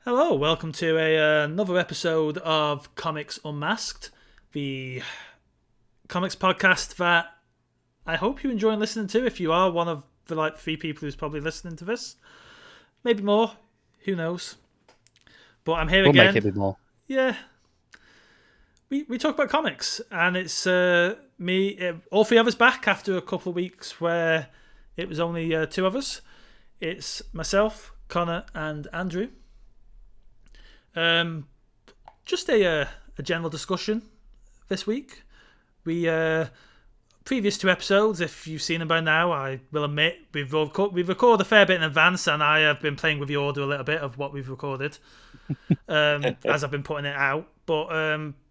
Hello, welcome to another episode of Comics Unmasked, the comics podcast that I hope you enjoy listening to. If you are one of the three people who's probably listening to this, maybe more, who knows? But I'm here We'll again. make it a bit more. Yeah, we talk about comics, and it's all three of us back after a couple of weeks where it was only two of us. It's myself, Connor, and Andrew. Just a general discussion this week. We previous two episodes, if you've seen them by now, I will admit we've recorded a fair bit in advance, and I have been playing with the order a little bit of what we've recorded as I've been putting it out. But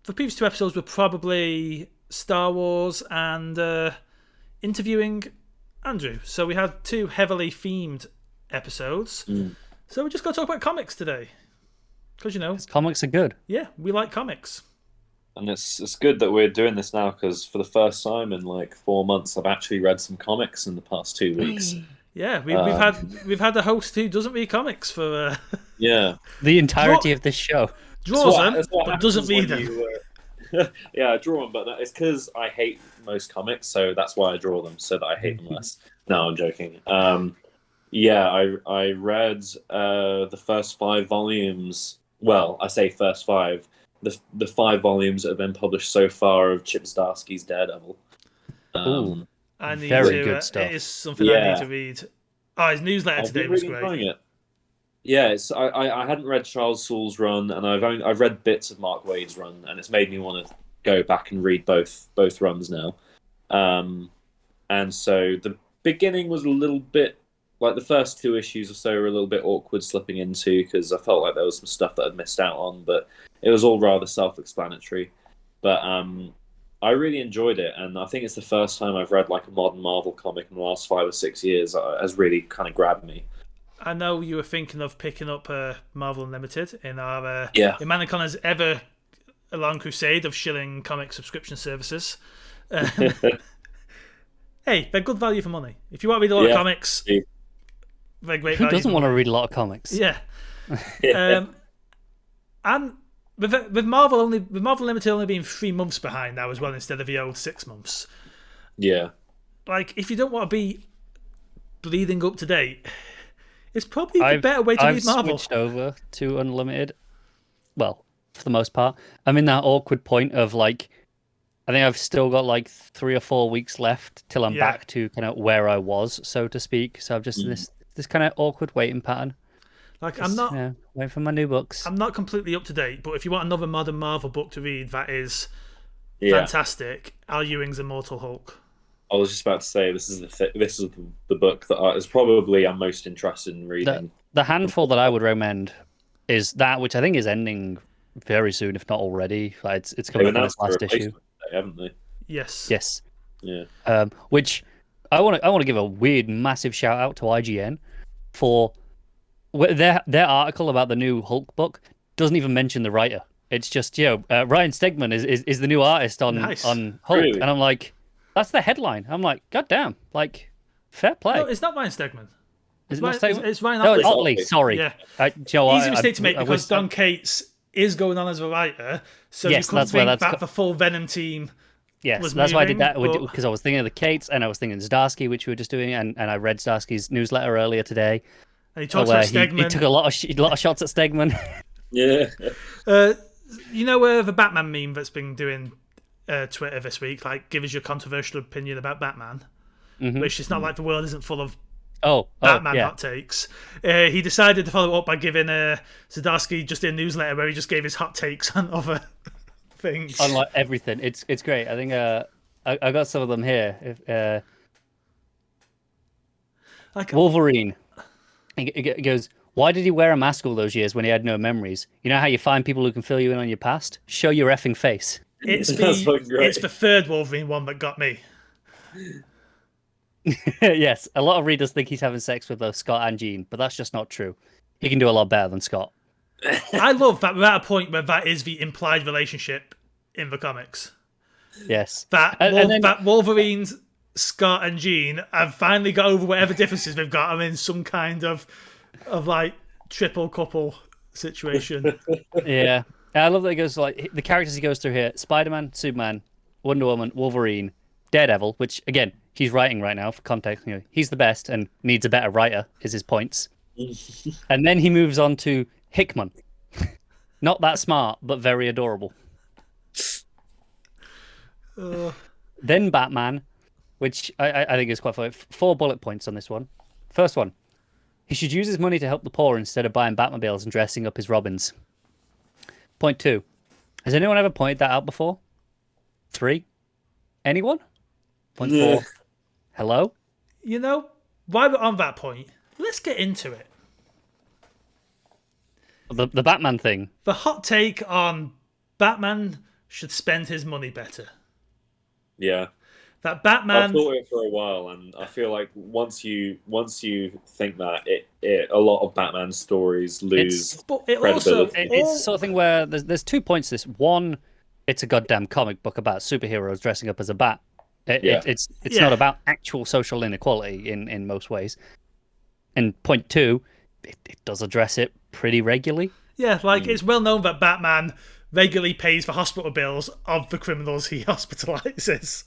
the previous two episodes were probably Star Wars and interviewing Andrew. So we had two heavily themed episodes. So we're just going to talk about comics today. Because, Comics are good. Yeah, we like comics. And it's good that we're doing this now because for the first time in like 4 months, I've actually read some comics in the past 2 weeks. Yeah, we've had a host who doesn't read comics for the entirety of this show. Draws them, but doesn't read them. Yeah, I draw them, but it's because I hate most comics, so that's why I draw them, so that I hate them less. No, I'm joking. Yeah, I read the first 5 volumes. Well, I say first 5. The 5 volumes that have been published so far of Chip Zdarsky's Daredevil. Very good stuff. It is something I need to read. Oh, his newsletter today was great. It. Yeah, I hadn't read Charles Soule's run, and I've read bits of Mark Waid's run, and it's made me want to go back and read both runs now. And so the beginning was a little bit like the first 2 issues or so were a little bit awkward slipping into because I felt like there was some stuff that I'd missed out on, but it was all rather self-explanatory. But I really enjoyed it, and I think it's the first time I've read like a modern Marvel comic in the last 5 or 6 years has really kind of grabbed me. I know you were thinking of picking up Marvel Unlimited in our in Man and Connor's ever a long crusade of shilling comic subscription services. Hey, they're good value for money. If you want to read a lot of comics, they're great value. Who doesn't want to read a lot of comics? Yeah. And with Marvel Unlimited only being 3 months behind now as well instead of the old 6 months. Yeah. Like, if you don't want to be bleeding up to date, it's probably the better way to read Marvel. I've switched over to Unlimited. Well, for the most part. I'm in that awkward point of like, I think I've still got like 3 or 4 weeks left till I'm back to kind of where I was, so to speak. So I've just in this kind of awkward waiting pattern. Like, I'm not waiting for my new books. I'm not completely up to date, but if you want another modern Marvel book to read that is fantastic, Al Ewing's Immortal Hulk. I was just about to say this is the book that is probably I'm most interested in reading. The handful that I would recommend is that, which I think is ending very soon, if not already. Like it's coming up in its last issue, haven't they? Yes. Yeah. Which I want to give a weird, massive shout out to IGN for their article about the new Hulk book doesn't even mention the writer. It's just Ryan Stegman is the new artist on Hulk, really? And I'm like, that's the headline. I'm like, God damn, like, fair play. No, it's not Ryan Stegman. Is it not Stegman? It's Ryan No, Otley. it's Otley. Sorry. Yeah. Easy mistake to make because Don Cates is going on as a writer, so yes, you couldn't think that the full Venom team. Yes, that's why I did that because I was thinking of the Cates and I was thinking Zdarsky, which we were just doing, and I read Zdarsky's newsletter earlier today. And he talks about Stegman. He took a lot of shots at Stegman. Yeah. The Batman meme that's been doing Twitter this week, like, give us your controversial opinion about Batman, which is not like the world isn't full of Batman hot takes. He decided to follow up by giving Zdarsky just a newsletter where he just gave his hot takes on other things. On like everything. It's great. I think I got some of them here. Wolverine. It goes, why did he wear a mask all those years when he had no memories? You know how you find people who can fill you in on your past? Show your effing face. It's the third Wolverine one that got me. Yes, a lot of readers think he's having sex with both Scott and Jean, but that's just not true. He can do a lot better than Scott. I love that we're at a point where that is the implied relationship in the comics. Yes. That Wolverine's Scott and Jean have finally got over whatever differences they've got. I'm in some kind of like triple couple situation. Yeah. And I love that it goes like the characters he goes through here: Spider-Man, Superman, Wonder Woman, Wolverine, Daredevil. Which again, he's writing right now for context. He's the best and needs a better writer. Is his points. And then he moves on to Hickman. Not that smart, but very adorable. Then Batman, which I think is quite funny. 4 bullet points on this one. First one, he should use his money to help the poor instead of buying Batmobiles and dressing up as Robins. Point 2, has anyone ever pointed that out before? 3, anyone? Point 4, hello? While we're on that point, let's get into it. The Batman thing. The hot take on Batman should spend his money better. Yeah. That Batman. I've thought it for a while, and I feel like once you think that, a lot of Batman stories lose credibility. It's the sort of thing where there's 2 points to this. One, it's a goddamn comic book about superheroes dressing up as a bat. It's not about actual social inequality in most ways. And point 2, it does address it pretty regularly. Yeah, it's well known that Batman regularly pays for hospital bills of the criminals he hospitalizes.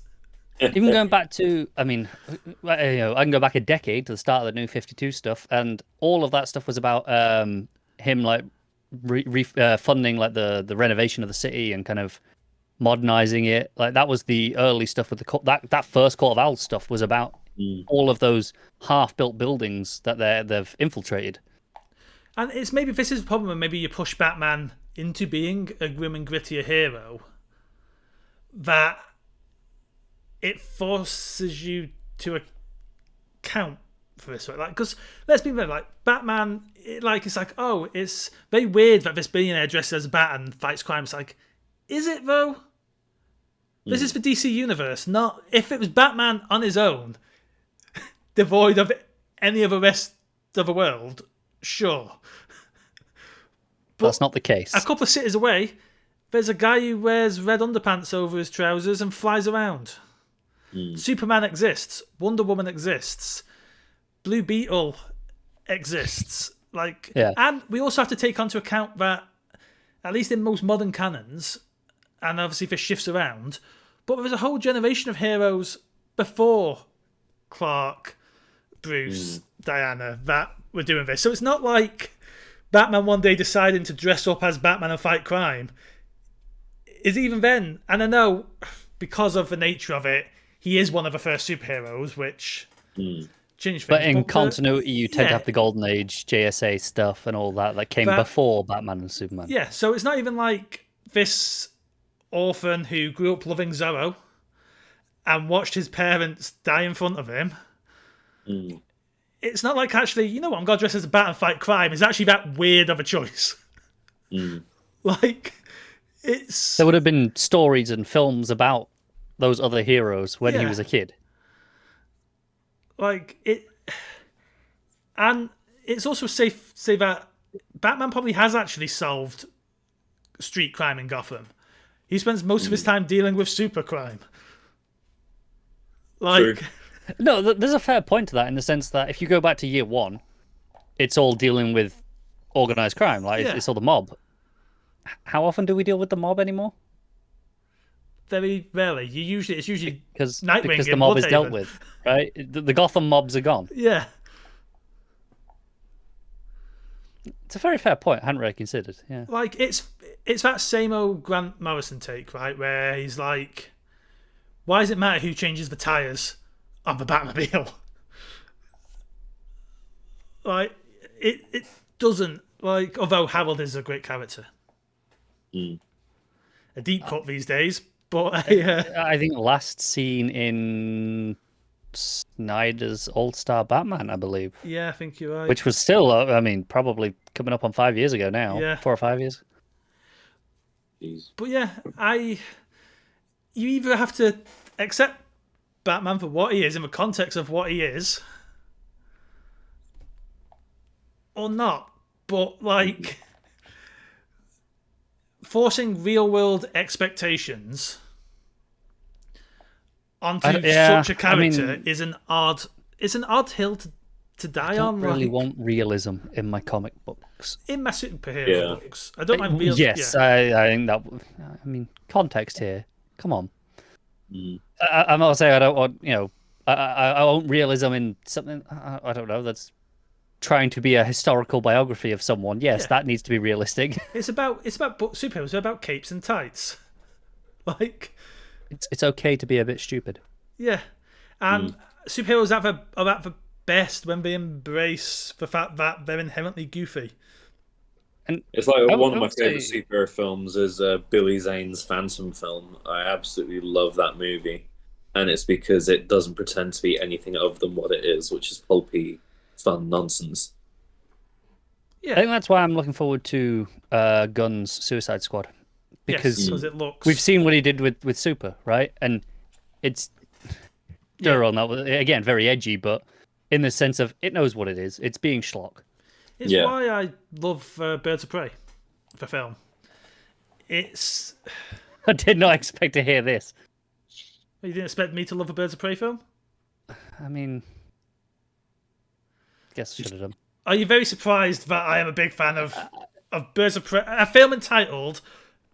Even going back to, I can go back a decade to the start of the New 52 stuff, and all of that stuff was about him funding the renovation of the city and kind of modernizing it. Like that was the early stuff with that first Court of Owls stuff was about all of those half-built buildings that they've infiltrated. And it's maybe this is the problem when maybe you push Batman into being a grim and grittier hero, that it forces you to account for this. Because let's be real, Batman, it's very weird that this billionaire dressed as a bat and fights crime. It's like, is it though? This is the DC universe, not if it was Batman on his own, devoid of any of the rest of the world. Sure. But that's not the case. A couple of cities away, there's a guy who wears red underpants over his trousers and flies around. Superman exists. Wonder Woman exists. Blue Beetle exists. And we also have to take into account that, at least in most modern canons, and obviously this shifts around, but there was a whole generation of heroes before Clark, Bruce, Diana that were doing this. So it's not like Batman one day deciding to dress up as Batman and fight crime. Is even then, and I know because of the nature of it, he is one of the first superheroes, which changed things. But in continuity, you tend to have the Golden Age JSA stuff and all that came before Batman and Superman. Yeah, so it's not even like this orphan who grew up loving Zorro and watched his parents die in front of him. It's not like actually, you know what, I'm going to dress as a bat and fight crime. It's actually that weird of a choice. There would have been stories and films about those other heroes when he was a kid. And it's also safe to say that Batman probably has actually solved street crime in Gotham. He spends most of his time dealing with super crime. True. No, there's a fair point to that in the sense that if you go back to year 1, it's all dealing with organized crime. It's all the mob. How often do we deal with the mob anymore? Very rarely. It's usually because Nightwing the mob is dealt with, right? The Gotham mobs are gone. Yeah. It's a very fair point. I hadn't really considered. Yeah. It's that same old Grant Morrison take, right? Where he's like, why does it matter who changes the tires on the Batmobile? It doesn't. Although Harold is a great character. A deep cut these days, but I think last seen in Snyder's All-Star Batman, I believe. Yeah, I think you're right. Which was still, probably coming up on 5 years ago now. Yeah. 4 or 5 years. Jeez. But yeah, you either have to accept Batman for what he is in the context of what he is, or not. But forcing real world expectations onto such a character is an odd hill to to die I don't on. really like, want realism in my comic books. in my superhero books. I don't mind Yes, yeah. I think that. I mean, context here. Come on. Mm. I'm not saying I don't want. I want realism in something. I don't know. That's trying to be a historical biography of someone. Yes, that needs to be realistic. It's about superheroes. It's about capes and tights. Like, it's okay to be a bit stupid. Yeah, and superheroes are at the best when they embrace the fact that they're inherently goofy. And it's like one of my favorite superhero films is Billy Zane's Phantom film. I absolutely love that movie, and it's because it doesn't pretend to be anything other than what it is, which is pulpy, fun nonsense. Yeah, I think that's why I'm looking forward to Gunn's Suicide Squad, because it looks. We've seen what he did with Super, right? And it's on that again, very edgy, but in the sense of it knows what it is. It's being schlock. It's why I love Birds of Prey, the film. It's. I did not expect to hear this. You didn't expect me to love a Birds of Prey film? I mean, I guess I should have done. Are you very surprised that I am a big fan of Birds of Prey? A film entitled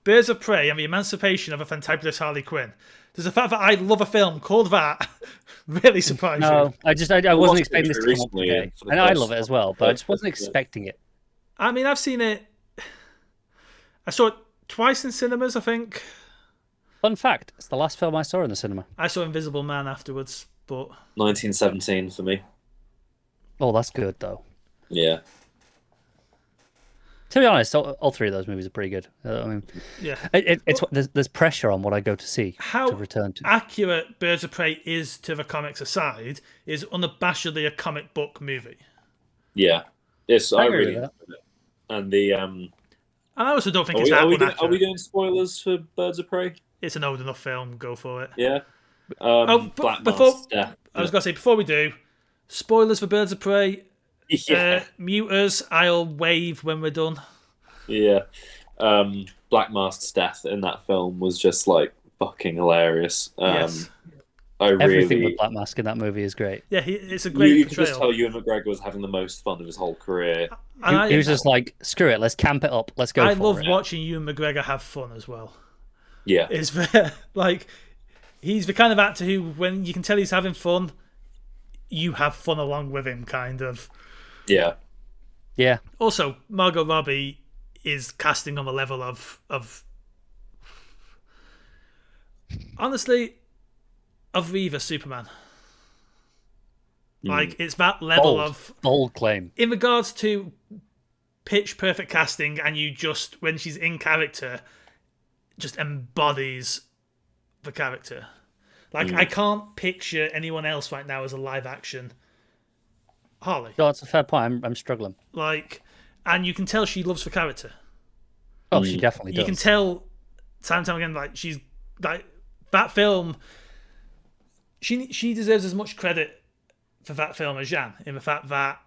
Birds of Prey and the Emancipation of a Fantabulous Harley Quinn. Does the fact that I love a film called that really surprise you? No, I wasn't expecting this to come up today. And I love it as well, but I just wasn't expecting it. I mean, I've seen it. I saw it twice in cinemas, I think. Fun fact, it's the last film I saw in the cinema. I saw Invisible Man afterwards, but 1917 for me. Oh, that's good though. Yeah. To be honest, all three of those movies are pretty good. I mean, there's pressure on what I go to see to return to. How accurate Birds of Prey is to the comics aside is unabashedly a comic book movie. Yeah. Yes, I really enjoyed it. And the And I also don't think are we doing spoilers for Birds of Prey? It's an old enough film. Go for it. Yeah. Black Mask. I was gonna say before we do, spoilers for Birds of Prey. Yeah. Mute us. I'll wave when we're done. Yeah. Black Mask's death in that film was just like fucking hilarious. Yes. Everything with Black Mask in that movie is great. Yeah, it's a great you portrayal. can just tell Ewan McGregor was having the most fun of his whole career. He was just like, screw it, let's camp it up, let's go. I love watching Ewan McGregor have fun as well. Yeah. It's like he's the kind of actor who, when you can tell he's having fun, you have fun along with him, kind of. Yeah. Yeah. Also, Margot Robbie is casting on the level of honestly, of Reaver Superman. Like, it's that level of bold claim in regards to pitch perfect casting, and you just, when she's in character, just embodies the character. Like, I can't picture anyone else right now as a live action Harley. No, that's a fair point. I'm struggling. Like, and you can tell she loves the character. Oh, she definitely does. You can tell time and time again, like, she's like, that film, she deserves as much credit for that film as Jan, in the fact that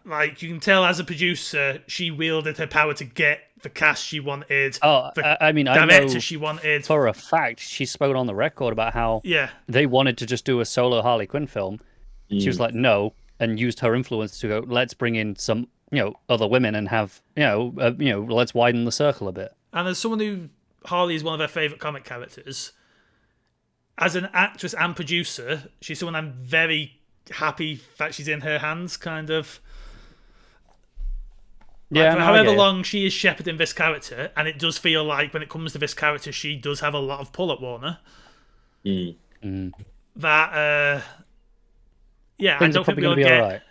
like, you can tell as a producer she wielded her power to get the cast she wanted. I mean, director I know she wanted. For a fact, she spoke on the record about how they wanted to just do a solo Harley Quinn film. She was like, no, and used her influence to go, let's bring in some, other women and have, let's widen the circle a bit. And as someone who Harley is one of her favourite comic characters, as an actress and producer, she's someone I'm very happy that she's in her hands, kind of. Yeah, however long she is shepherding this character, and it does feel like when it comes to this character, she does have a lot of pull at Warner. That, I don't think we'll get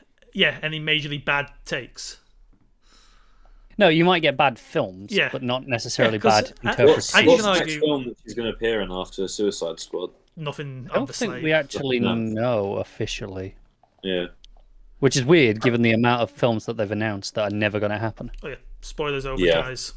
any majorly bad takes. No, you might get bad films, but not necessarily bad interpretations. What's the next film that she's going to appear in after Suicide Squad? Nothing. I don't think we actually know officially. Yeah. Which is weird, given the amount of films that they've announced that are never going to happen. Oh yeah, spoilers over, guys.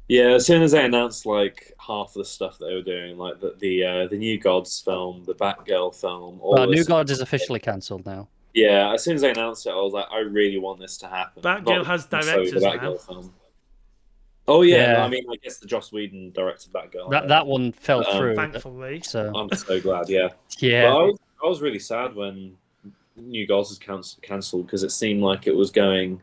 Yeah, as soon as they announced like half the stuff they were doing, like the New Gods film, the Batgirl film, New Gods is officially cancelled now. Yeah, as soon as they announced it, I was like, I really want this to happen. Batgirl has directors now. Film. Oh yeah, I mean, I guess the Joss Whedon directed Batgirl. That one fell through, thankfully. So I'm so glad. Yeah. Yeah. But I was really sad when New Gods was cancelled because it seemed like it was going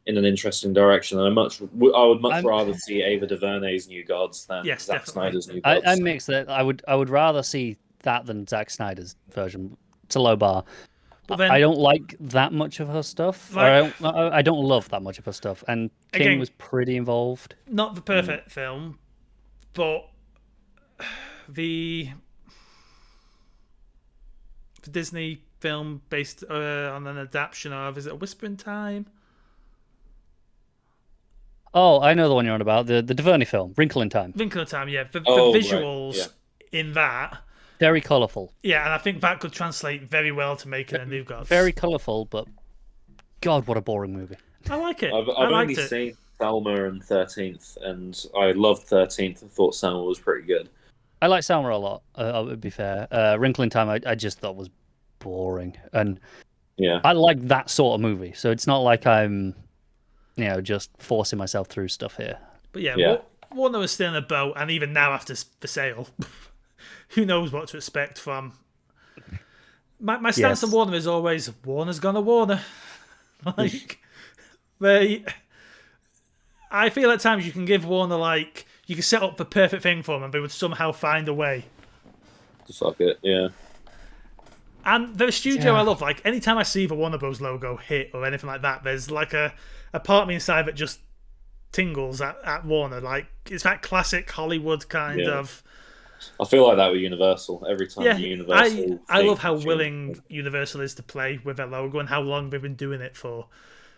in an interesting direction. And I would much rather see Ava DuVernay's New Gods than Zack Snyder's New Gods. I mix that. I would rather see that than Zack Snyder's version. It's a low bar. But then, I don't like that much of her stuff. Like, I don't love that much of her stuff. And King again, was pretty involved. Not the perfect film, but the Disney film based on an adaptation of, is it A Whisper in Time? Oh, I know the one you're on about. The DuVernay film, Wrinkle in Time. Wrinkle in Time, yeah. The visuals in that. Very colourful. Yeah, and I think that could translate very well to making a New Gods. Very colourful, but God, what a boring movie. I like it. I've only seen Selma and 13th, and I loved 13th and thought Selma was pretty good. I like Selma a lot, I would be fair. Wrinkle in Time, I just thought was boring. And I like that sort of movie, so it's not like I'm, just forcing myself through stuff here. But Warner was still in a boat, and even now after the sale, who knows what to expect from... My stance on Warner is always, Warner's gonna Warner. I feel at times you can give Warner, you can set up the perfect thing for them, and they would somehow find a way. To fuck it, yeah. And the studio I love, anytime I see the Warner Bros. Logo hit or anything like that, there's a part of me inside that just tingles at Warner. It's that classic Hollywood kind of... I feel like that with Universal. Every time Universal... I love how willing Universal is to play with their logo and how long they've been doing it for.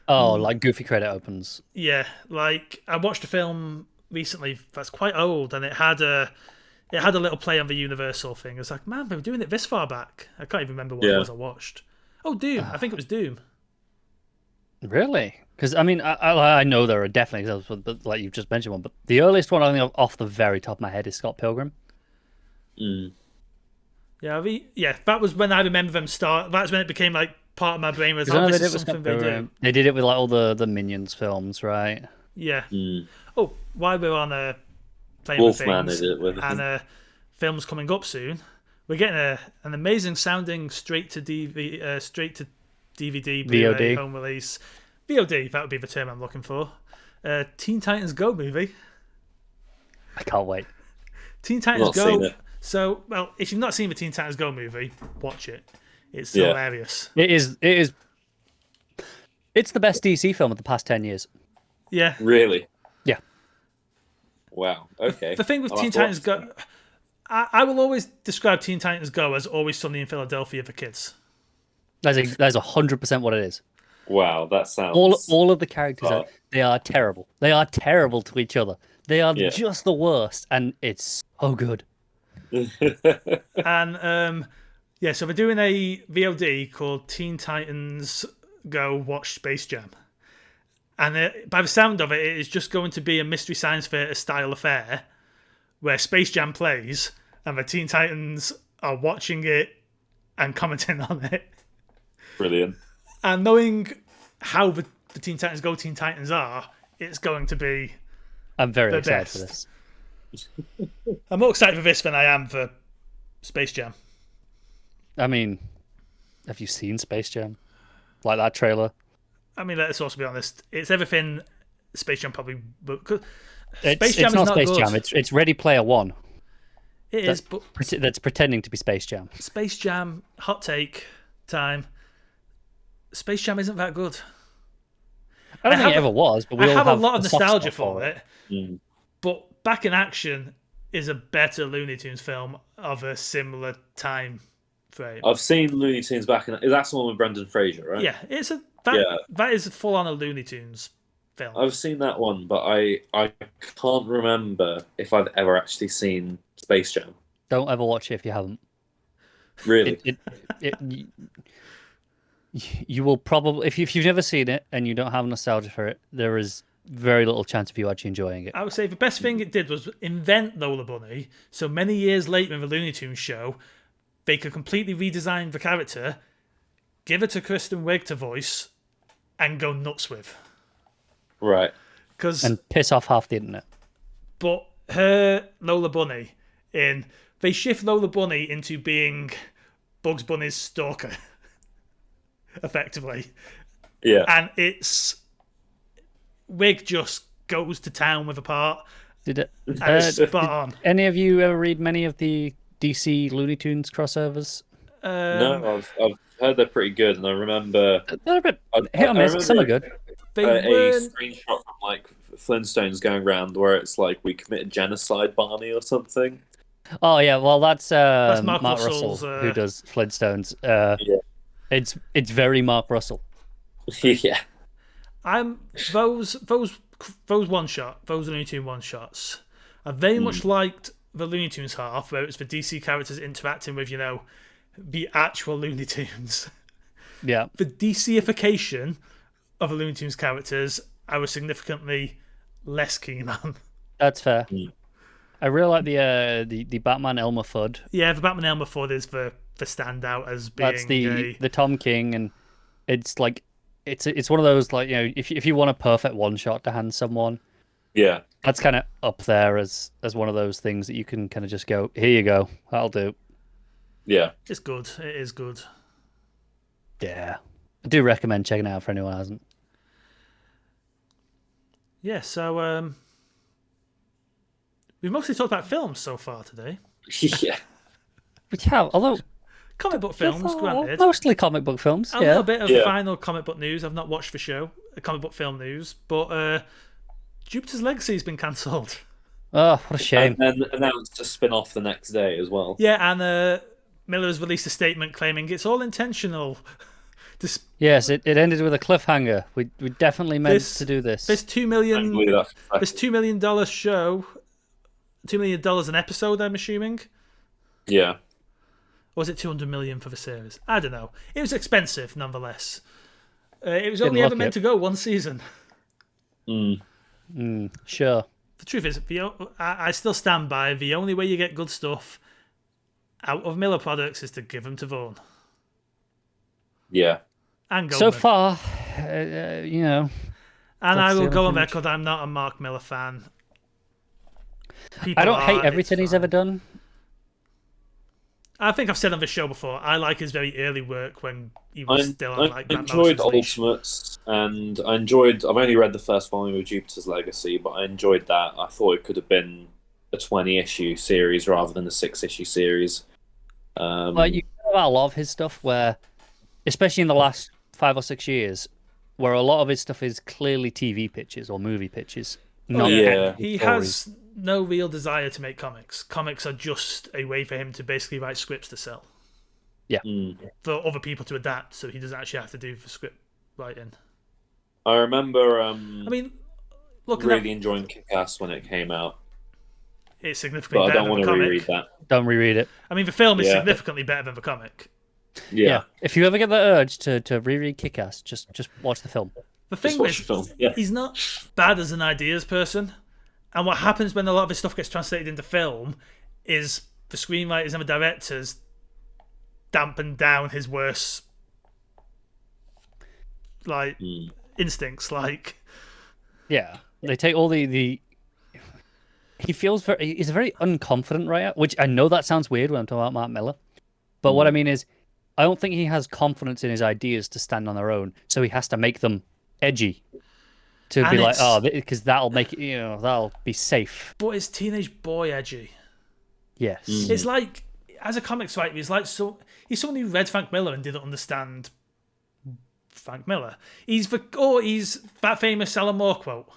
Oh, like Goofy credit opens. Yeah, I watched a film recently that's quite old, and it had a little play on the Universal thing. It's like, man, they were doing it this far back. I can't even remember what it was I watched. Oh, Doom. I think it was Doom. Really? Because, I know there are definitely examples, but like you've just mentioned one, but the earliest one I think off the very top of my head is Scott Pilgrim. Mm. Yeah, that was when I remember them start. That's when it became part of my brain was, this is something they do. They did it with all the Minions films, right? Yeah. Mm. Oh, while we're on playing Wolfman with things, did it with and films coming up soon, we're getting an amazing sounding straight to DVD VOD home release. VOD, that would be the term I'm looking for. Teen Titans Go movie. I can't wait. Teen Titans Go. So, if you've not seen the Teen Titans Go movie, watch it. It's hilarious. It is. It's the best DC film of the past 10 years. Yeah. Really? Yeah. Wow. Okay. The thing with Teen Titans Go, I will always describe Teen Titans Go as Always Sunny in Philadelphia for kids. That's 100% what it is. Wow, that sounds... All of the characters, they are terrible. They are terrible to each other. They are just the worst, and it's so good. And so we're doing a VOD called Teen Titans Go Watch Space Jam, and by the sound of it, it is just going to be a Mystery Science Theater style affair where Space Jam plays and the Teen Titans are watching it and commenting on it. Brilliant. And knowing how the Teen Titans Go Teen Titans are, it's going to be... I'm very excited for this. I'm more excited for this than I am for Space Jam. Have you seen Space Jam? Like that trailer? Let's also be honest. It's everything Space Jam probably... Space Jam is not Space Jam. It's Ready Player One. It is, but... That's pretending to be Space Jam. Space Jam, hot take time. Space Jam isn't that good. I don't think it ever was, but we all have a lot of nostalgia for it. Mm. But Back in Action is a better Looney Tunes film of a similar time frame. I've seen Looney Tunes Back in... That's the one with Brendan Fraser, right? Yeah, that is full on a Looney Tunes film. I've seen that one, but I can't remember if I've ever actually seen Space Jam. Don't ever watch it if you haven't. Really? You will probably, if you've never seen it and you don't have nostalgia for it, there is very little chance of you actually enjoying it. I would say the best thing it did was invent Lola Bunny, so many years later in the Looney Tunes show, they could completely redesign the character, give it to Kristen Wiig to voice, and go nuts with. Right. And piss off half the internet. But her Lola Bunny, they shift Lola Bunny into being Bugs Bunny's stalker. effectively. Yeah. And Wig just goes to town with a part. Did it? And it's spot on. Any of you ever read many of the DC Looney Tunes crossovers? No, I've heard they're pretty good, and I remember They're a bit hit or miss. Some are good. They a weren't. screenshot from like Flintstones going around where it's like we committed genocide, Barney, or something. Oh yeah, well that's Mark Mark Russell's, Russell who does Flintstones. Yeah. It's very Mark Russell. Yeah. Those Looney Tunes one shots. I very much liked the Looney Tunes half, where it's the DC characters interacting with, the actual Looney Tunes. Yeah. The DCification of the Looney Tunes characters, I was significantly less keen on. That's fair. I really like the Batman Elmer Fudd. Yeah, the Batman Elmer Fudd is the standout as being That's the Tom King, and it's like it's one of those, like, if you want a perfect one shot to hand someone, Yeah. that's kind of up there as one of those things that you can kind of just go, here you go, that'll do. Yeah. It's good. It is good. Yeah, I do recommend checking it out for anyone who hasn't. Yeah, so we've mostly talked about films so far today. Yeah. We have, although Comic book films, granted. mostly comic book films. A Yeah, little bit of final comic book news. I've not watched the show, comic book film news, but Jupiter's Legacy's been cancelled. oh, what a shame. And then announced a spin-off the next day as well. Yeah, and Miller has released a statement claiming it's all intentional. Yes, it ended with a cliffhanger. We definitely meant to do this. This $2 million show, $2 million an episode, I'm assuming. Yeah. Or was it 200 million for the series? I don't know. It was expensive, nonetheless. It was Didn't only ever look meant it. to go one season. Sure. The truth is, I still stand by the only way you get good stuff out of Miller products is to give them to Vaughn. Yeah. And So Goldman. far, And I that's will the go only on thing record, I'm not a Mark Miller fan. People I don't hate are, everything it's he's ever fine. done. I think I've said on this show before, I like his very early work when he was still on I like Grant enjoyed Morrison's leash. Ultimates, and I've only read the first volume of Jupiter's Legacy, but I enjoyed that. I thought it could have been a 20-issue series rather than a 6-issue series. Like, you know about a lot of his stuff where, especially in the last 5 or 6 years, where a lot of his stuff is clearly TV pitches or movie pitches. Not yeah. technical He stories. has no real desire to make comics. Comics are just a way for him to basically write scripts to sell. For other people to adapt, so he doesn't actually have to do the script writing. I remember I mean, looking really at enjoying Kick-Ass when it came out, it's but significantly I better don't than want the to comic. reread that. Don't reread it. I mean, the film is Yeah. significantly better than the comic. Yeah. If you ever get the urge to reread Kick-Ass, just watch the film. The thing watch is, the film, yeah. he's not bad as an ideas person. And what happens when a lot of his stuff gets translated into film is the screenwriters and the directors dampen down his worst instincts. Like, Yeah, they take all the. He feels he's a very unconfident writer, which I know that sounds weird when I'm talking about Mark Miller, but what I mean is, I don't think he has confidence in his ideas to stand on their own, so he has to make them edgy. To And be like, it's- because that'll make it, that'll be safe. but it's teenage boy edgy. Yes. It's like, as a comics writer, he's he's someone who read Frank Miller and didn't understand Frank Miller. He's that famous Alan Moore quote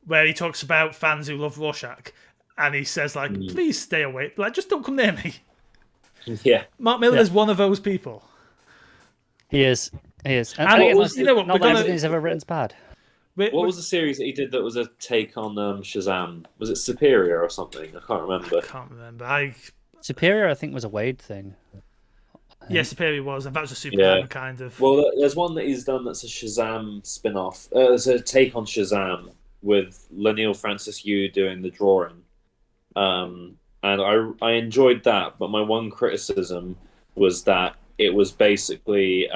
where he talks about fans who love Rorschach, and he says like, "Please stay away, like just don't come near me." Yeah. Mark Miller is one of those people. He is. And And again, what was- you know what, not we're that gonna- everything he's ever written's bad. What was the series that he did that was a take on Shazam? Was it Superior or something? I can't remember. I can't remember. Superior, I think, was a Wade thing. Yeah, Superior was, and that was a Superman Yeah. kind of. Well, there's one that he's done that's a Shazam spin-off. It's a take on Shazam with Laniel Francis Yu doing the drawing. And I enjoyed that, but my one criticism was that it was basically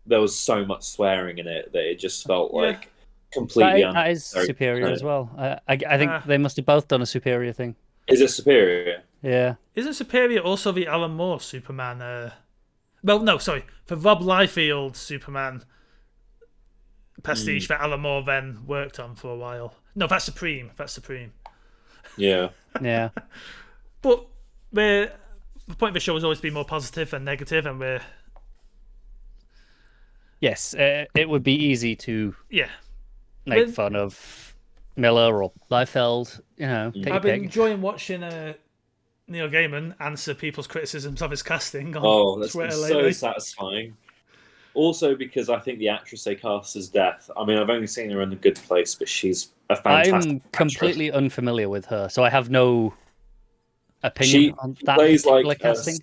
there was so much swearing in it that it just felt like completely That is unnecessary. Superior as well. I think they must have both done a Superior thing. Is it Superior? Yeah. Isn't Superior also the Alan Moore Superman Well, no, sorry. For Rob Liefeld, Superman pastiche that Alan Moore then worked on for a while. No, that's Supreme. Yeah. Yeah. But the point of the show has always been more positive than negative, and we're Yes, it would be easy to yeah. make With- fun of Miller or Liefeld. Take your I've been pick. enjoying watching Neil Gaiman answer people's criticisms of his casting on Oh, that's Twitter been lately. so satisfying. Also, because I think the actress they cast as Death. I mean, I've only seen her in The Good Place, but she's a fantastic. I'm completely unfamiliar with her, so I have no She opinion on that plays particular like casting.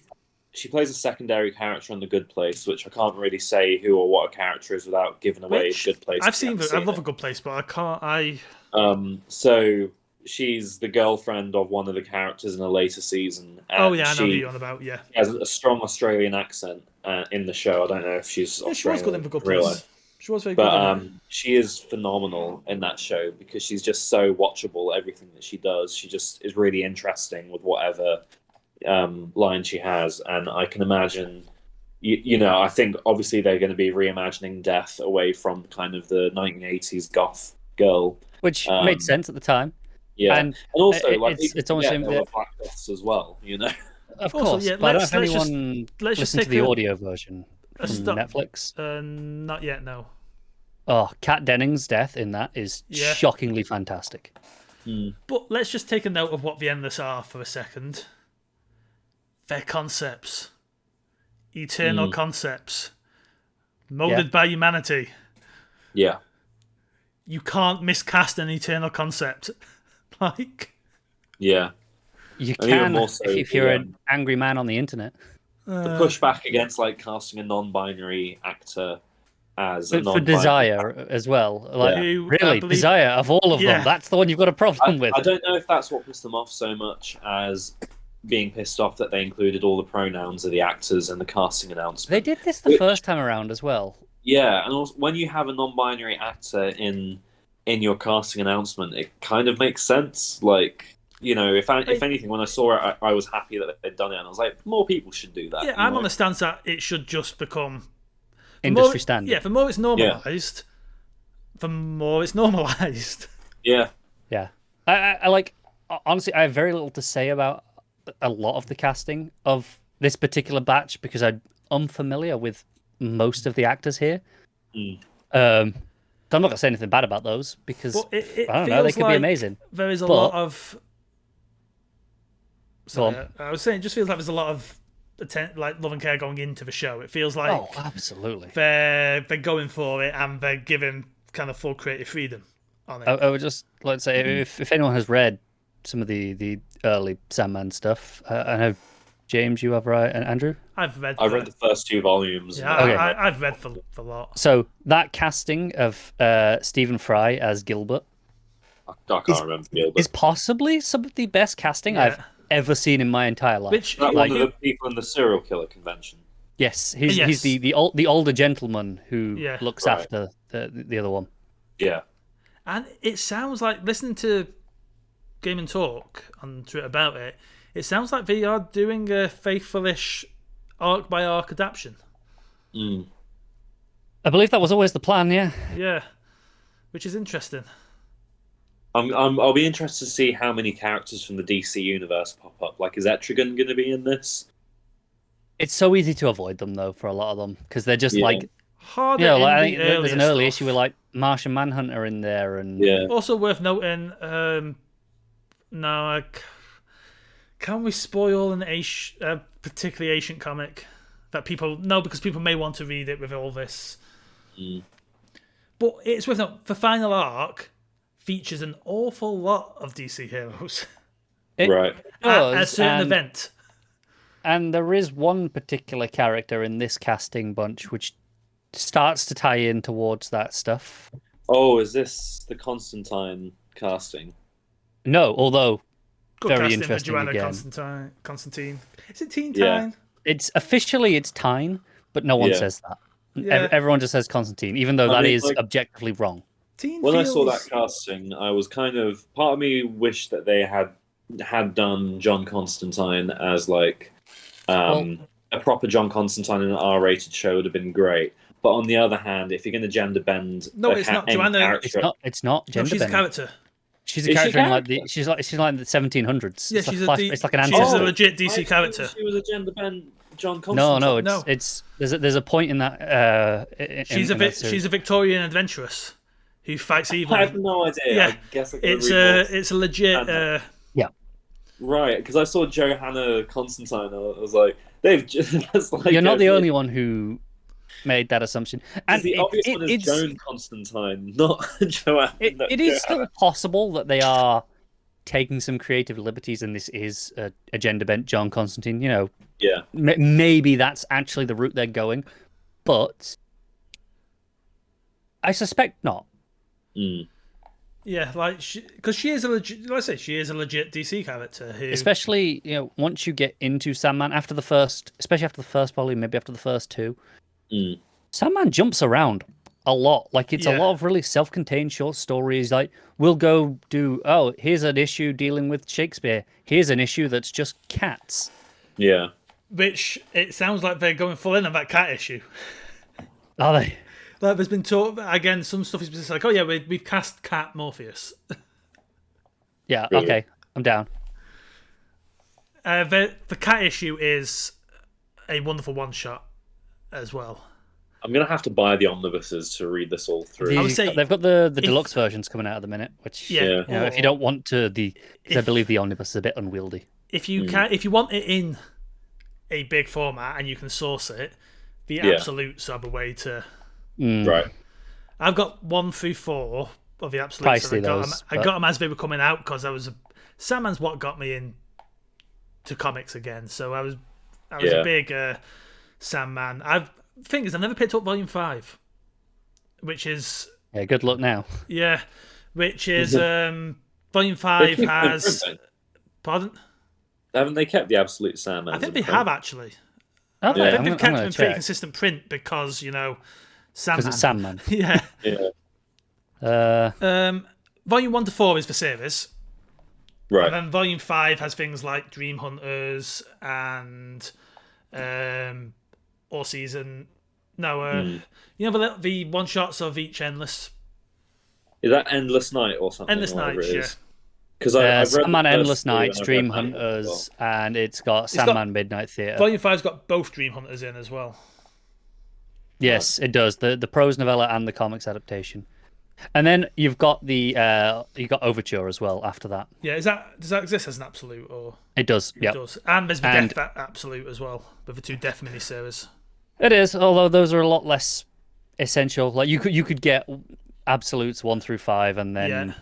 she plays a secondary character on The Good Place, which I can't really say who or what a character is without giving away Which The Good Place. I've seen. I love it. A Good Place, but I can't. So she's the girlfriend of one of the characters in a later season. And Oh yeah, I know who you're on about. Yeah, she has a strong Australian accent in the show. I don't know if she's yeah, she was Australian good in The Good in real Place. life. She was very good. But in it. she is phenomenal in that show because she's just so watchable. Everything that she does, she just is really interesting with whatever line she has. And I can imagine, I think obviously they're going to be reimagining Death away from kind of the 1980s goth girl, Which made sense at the time. yeah, And also it's almost there like were black goths as well, Of Also, course, yeah, but I let's don't know if just- anyone let's just listened to take the a- audio version from stop. Netflix. Not yet. No. Oh, Kat Dennings' death in that is Yeah. shockingly fantastic. But let's just take a note of what the Endless are for a second. Their concepts, eternal concepts, molded by humanity. yeah. You can't miscast an eternal concept. Like, Yeah. You And even can more so if the, you're an angry man on the internet. The pushback against like casting a non-binary actor as a But for non-binary Desire as well. Like, Yeah. Who, I really, believe- Desire of all of Yeah. them, that's the one you've got a problem with. I don't know if that's what pissed them off so much as being pissed off that they included all the pronouns of the actors in the casting announcement. They did this the Which- first time around as well. Yeah, and also, when you have a non-binary actor in your casting announcement, it kind of makes sense. Like, if anything, when I saw it, I was happy that they'd done it, and I was like, more people should do that. Yeah, I'm on the stance that it should just become Industry standard. Yeah, the more it's normalized, the more it's normalized. Yeah. Yeah. I like, honestly, I have very little to say about a lot of the casting of this particular batch because I'm unfamiliar with most of the actors here. So I'm not going to say anything bad about those because, But it I don't know, they feels could be like amazing. There is a But- lot of. Go Sorry, I was saying, it just feels like there's a lot of love and care going into the show. It feels like Oh, absolutely. they're going for it and they're giving kind of full creative freedom on it. I would just like to say, if anyone has read some of the early Sandman stuff, I know, James, you have, right? And Andrew? I've read the first 2 volumes. Yeah, Okay. I've read the lot. So that casting of Stephen Fry as Gilbert I can't remember Gilbert. is possibly some of the best casting I've ever seen in my entire life. Which That like- one of the people in the serial killer convention. Yes, he's Yes. the older gentleman who Yeah. looks Right. after the other one. Yeah. And it sounds like, listening to Gaiman talk on Twitter about it, it sounds like they are doing a faithful-ish arc by arc adaptation. I believe that was always the plan. Yeah. Yeah, which is interesting. I'll be interested to see how many characters from the DC universe pop up. Like, is Etrigan going to be in this? It's so easy to avoid them though for a lot of them because they're just Yeah. like, Harder like I in think the there's an earlier early stuff. issue with like Martian Manhunter in there and Yeah. Also worth noting, can we spoil a particularly ancient comic that people know because people may want to read it with all this? But it's worth noting, the final arc features an awful lot of DC heroes it Right. at a does, certain and, event. and there is one particular character in this casting bunch which starts to tie in towards that stuff. Oh, is this the Constantine casting? No, although Good very casting for interesting Joanna again. Constantine. Is it Teen Yeah. Time? it's officially Tynan, but no one Yeah. says that. Yeah. Everyone just says Constantine, even though I that mean, is like- objectively wrong. Teen When feels... I saw that casting, I was kind of part of me wished that they had done John Constantine as like a a proper John Constantine in an R-rated show would have been great. But on the other hand, if you're going to gender bend, no, it's not. Joanna, it's not gender she's bend. a character. She's a character in like she's like in the 1700s. Yeah, it's like an she's a legit DC character. She was a gender bend John Constantine. No, it's there's a point in that. She's a Victorian adventuress who fights evil. I have no idea. Yeah, I guess it's a legit. Yeah. Right, because I saw Johanna Constantine. I was like, they've just like. You're not the only one who made that assumption. And the obvious one is Joan Constantine, not Joanna. It is still possible that they are taking some creative liberties, and this is a gender bent John Constantine. You know, yeah, maybe that's actually the route they're going, but I suspect not. Mm. Yeah, like because she is a legit. Like I say, she is a legit DC character. Who... Especially, you know, once you get into Sandman especially after the first volume, maybe after the first two. Mm. Sandman jumps around a lot. Like, it's a lot of really self-contained short stories. Like, we'll go do, here's an issue dealing with Shakespeare. Here's an issue that's just cats. Yeah. Which, it sounds like they're going full in on that cat issue. Are they? Like, there's been talk, again, some stuff is just like, oh yeah, we've cast Cat Morpheus. Yeah, really? Okay, I'm down. The cat issue is a wonderful one-shot as well. I'm going to have to buy the omnibuses to read this all through. I would say they've got the deluxe versions coming out at the minute, which, yeah. You know, if you don't want to, because I believe the omnibus is a bit unwieldy. If you want it in a big format and you can source it, the absolutes are the way to... Right. I've got 1 through 4 of the absolutes. Pricey, I got them as they were coming out because Sandman's what got me in to comics again. So I was a big Sandman. Thing is, I've never picked up Volume 5, which is good luck now. Yeah, which is Volume 5 has. Pardon? Haven't they kept the absolute Sandman? I think they have actually. I think they've kept them in pretty consistent print because Sandman. Because it's Sandman. Yeah. Yeah. Volume 1 to 4 is for series. Right. And then Volume 5 has things like Dream Hunters and All Season. No, the one shots of each Endless. Is that Endless Night or something? Endless Nights, yeah. Because I've read Sandman Endless Nights, Dream Hunters, and it's got Sandman Midnight Theatre. Volume 5's got both Dream Hunters in as well. Yes, it does. The prose novella and the comics adaptation. And then you've got Overture as well after that. Yeah, does that exist as an absolute or? It does. Yeah, it does. And there's the Death absolute as well, with the 2 Death miniseries. It is, although those are a lot less essential. Like you could get absolutes 1 through 5, and then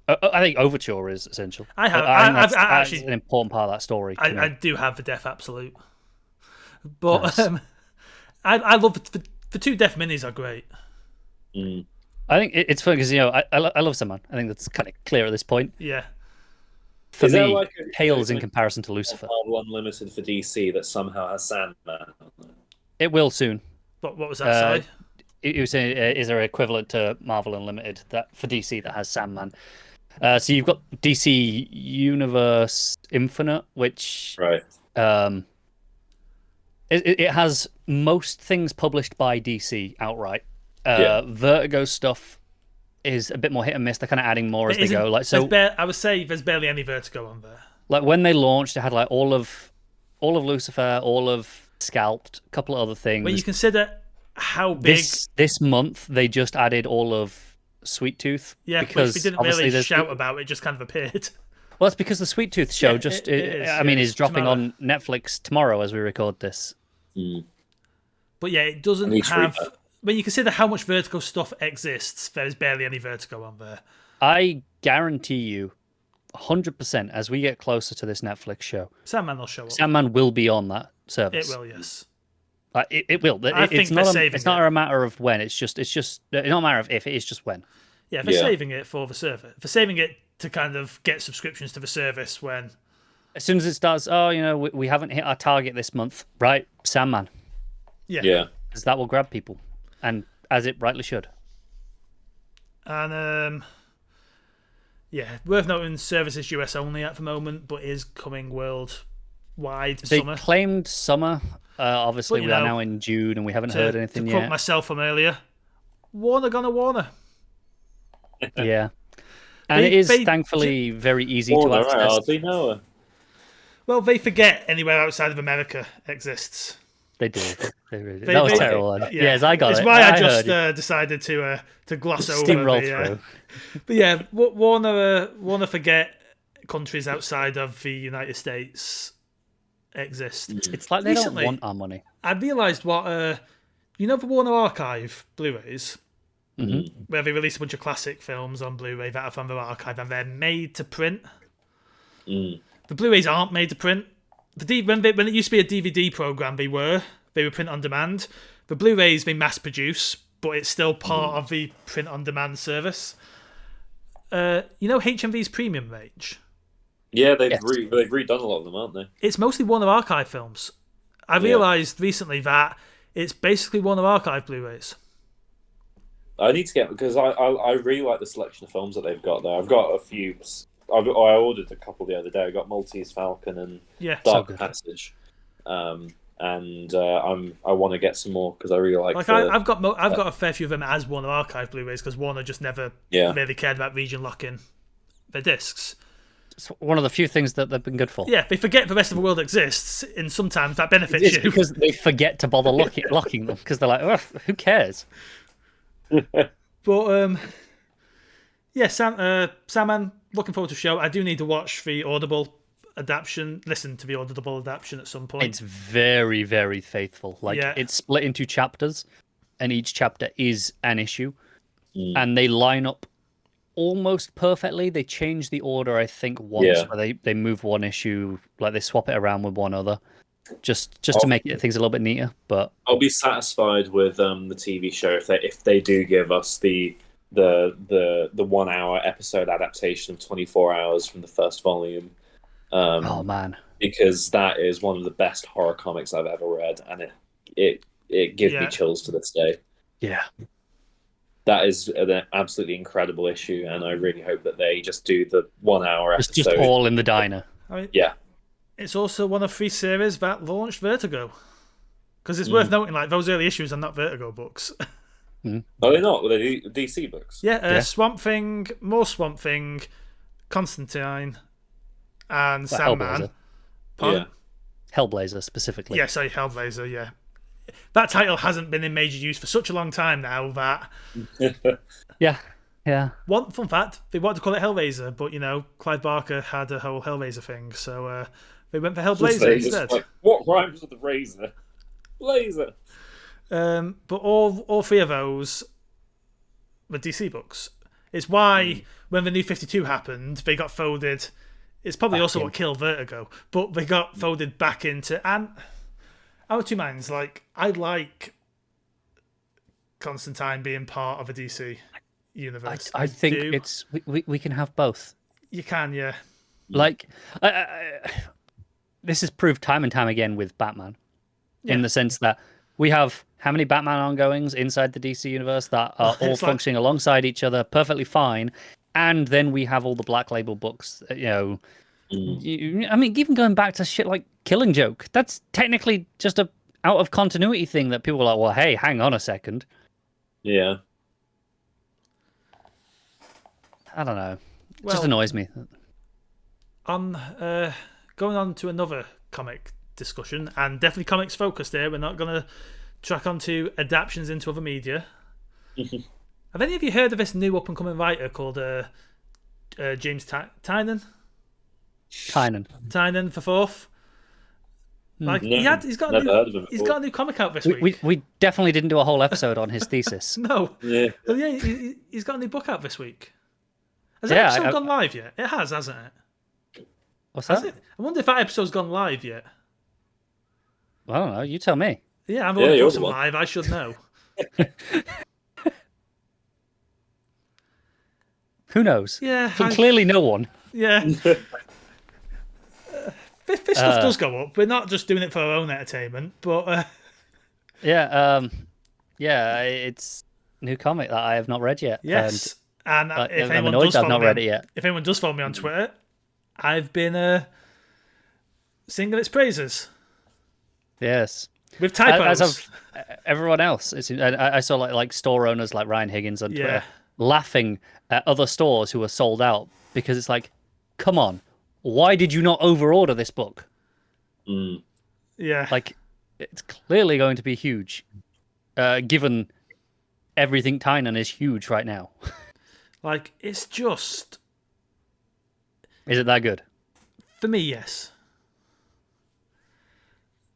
I think Overture is essential. That's an important part of that story. I do have the Death absolute, but nice. I love the 2 Death minis are great. Mm. I think it's fun because I love Sandman. I think that's kind of clear at this point. Yeah. For me, pales in comparison to Lucifer. Marvel Unlimited for DC that somehow has Sandman. It will soon. What was that? Sorry. You were saying, is there an equivalent to Marvel Unlimited that for DC that has Sandman? So you've got DC Universe Infinite, which it has most things published by DC outright. Vertigo stuff is a bit more hit and miss. They're kind of adding more as they go. I would say there's barely any Vertigo on there. Like when they launched, they had like all of Lucifer, all of Scalped, a couple of other things. When you consider how big this month, they just added all of Sweet Tooth. Yeah, because we didn't really shout about it; just kind of appeared. Well, it's because the Sweet Tooth show is dropping tomorrow on Netflix tomorrow as we record this. Mm. But yeah, it doesn't have. When you consider how much Vertigo stuff exists, there's barely any Vertigo on there. I guarantee you, 100%, as we get closer to this Netflix show, Sandman will show up. Sandman will be on that service. It will, yes. It will. It's not a matter of when. It's not a matter of if. It is just when. Yeah, they're saving it for the service. They're saving it to kind of get subscriptions to the service when. As soon as it starts, we haven't hit our target this month, right? Sandman. Yeah. Because that will grab people, and as it rightly should. And worth noting, service is US only at the moment, but is coming world wide They summer. claimed summer. Obviously, But, we are now in June and we haven't heard anything to quote yet. myself from earlier, Warner gonna Warner. Yeah. And it is thankfully very easy to access. Well, they forget anywhere outside of America exists. They do. They really do. That was terrible. Yeah. Yes, I got it. It's why I just heard decided to gloss over steamroll through. But yeah, Warner forget countries outside of the United States exist. It's like they don't want our money. I realised what the Warner Archive Blu-rays, where they release a bunch of classic films on Blu-ray that are from their archive and they're made to print. The Blu-rays aren't made to print. When it used to be a DVD program, they were print on demand. The Blu-rays they mass produce, but it's still part of the print on demand service. HMV's premium range. Yeah, they've redone a lot of them, aren't they? It's mostly Warner Archive films. I realised recently that it's basically Warner Archive Blu-rays. I need to get, because I really like the selection of films that they've got there. I've got a few. I ordered a couple the other day. I got Maltese Falcon and Dark Passage, and I want to get some more because I really like. I've got a fair few of them as Warner Archive Blu-rays because Warner just never really cared about region locking their discs. It's one of the few things that they've been good for. Yeah, they forget the rest of the world exists, and sometimes that benefits you. It's because they forget to bother locking them because they're like, oh, who cares? But Sandman. Looking forward to the show. I do need to watch the Audible adaptation, listen to the Audible adaptation at some point. It's very, very faithful. It's split into chapters, and each chapter is an issue, and they line up almost perfectly. They change the order, I think, once, where they move one issue, like they swap it around with one other, just to make things a little bit neater. But I'll be satisfied with the TV show if they do give us the 1 hour episode adaptation of 24 hours from the first volume. Oh man, because that is one of the best horror comics I've ever read, and it gives me chills to this day. Yeah, that is an absolutely incredible issue, and I really hope that they just do the 1 hour episode. Just all in the diner. It's also one of 3 series that launched Vertigo, because it's worth noting those early issues are not Vertigo books. Are they not? Were they DC books? Swamp Thing, more Swamp Thing, Constantine, and Sandman. Hellblazer specifically. Yeah, sorry, Hellblazer, yeah. That title hasn't been in major use for such a long time now that... Yeah. One fun fact, they wanted to call it Hellraiser, but, Clive Barker had a whole Hellraiser thing, so they went for Hellblazer instead. What rhymes with the razor? Blazer! But all 3 of those were DC books. It's why when the New 52 happened, they got folded. It's probably also what killed Vertigo, but they got folded back into. And I have 2 minds. I like Constantine being part of a DC universe. I think it's we can have both. You can, yeah. This is proved time and time again with Batman, in the sense that we have how many Batman ongoings inside the DC universe that are all functioning alongside each other perfectly fine, and then we have all the Black Label books. I mean, even going back to shit like Killing Joke, that's technically just a out of continuity thing that people are like, well, hey, hang on a second. Yeah. I don't know. It just annoys me. Going on to another comic discussion, and definitely comics focused here. We're not going to track onto adaptations into other media. Have any of you heard of this new up and coming writer called James Tynan? Tynan for fourth. He's got a new comic out this week. We definitely didn't do a whole episode on his thesis. No. Yeah. Well, he's got a new book out this week. Has that episode gone live yet? It has, hasn't it? What's that? I wonder if that episode's gone live yet. I don't know. You tell me. Yeah, I'm on live. I should know. Who knows? Yeah. Clearly no one. Yeah. This stuff does go up. We're not just doing it for our own entertainment, but... it's new comic that I have not read yet. Yes. And if anyone does follow me, if anyone does follow me on Twitter, I've been singing its praises. Yes. With typos. As of everyone else. I saw like store owners like Ryan Higgins on Twitter laughing at other stores who were sold out because it's like, come on, why did you not overorder this book? Yeah. Like, it's clearly going to be huge, given everything Tynan is huge right now. Like, it's just... Is it that good? For me, yes.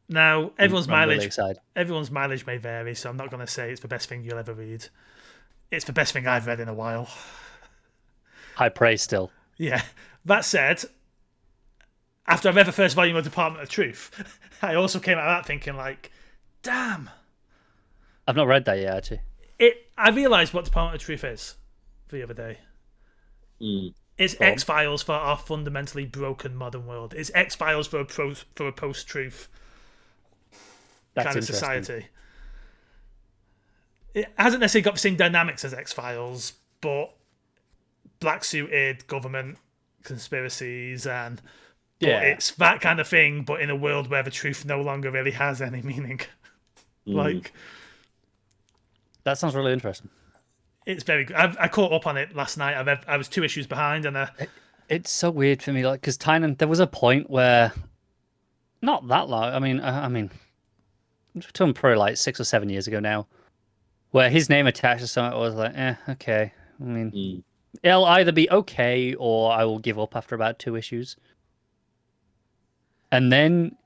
Now, everyone's mileage may vary, so I'm not going to say it's the best thing you'll ever read. It's the best thing I've read in a while. High praise still. Yeah. That said, after I read the first volume of Department of Truth, I also came out of that thinking, like, damn. I've not read that yet, actually. I realised what Department of Truth is the other day. It's X-Files for our fundamentally broken modern world. It's X-Files for a post-truth kind of society. It hasn't necessarily got the same dynamics as X-Files, but black-suited government conspiracies but it's that kind of thing, but in a world where the truth no longer really has any meaning. Like, that sounds really interesting. It's very good. I caught up on it last night. I was 2 issues behind, and it's so weird for me, like, because Tynan, there was a point where, not that long. I mean, to probably like 6 or 7 years ago now, where his name attached to something, I was like, okay. I mean, it'll either be okay or I will give up after about 2 issues. And then,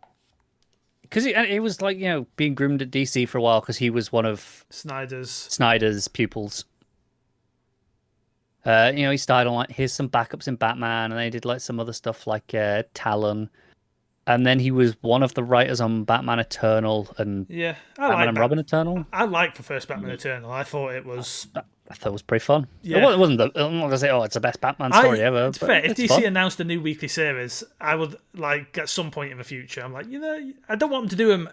because it was like, being groomed at DC for a while because he was one of Snyder's pupils. He started on like, here's some backups in Batman, and they did like some other stuff like Talon. And then he was one of the writers on Batman Eternal and Batman and Robin Eternal. I liked the first Batman Eternal. I thought it was... I thought it was pretty fun. Yeah. It wasn't. I'm not going to say, it's the best Batman story ever. It's fair. If DC announced a new weekly series, I would, like, at some point in the future, I'm like, I don't want them to do them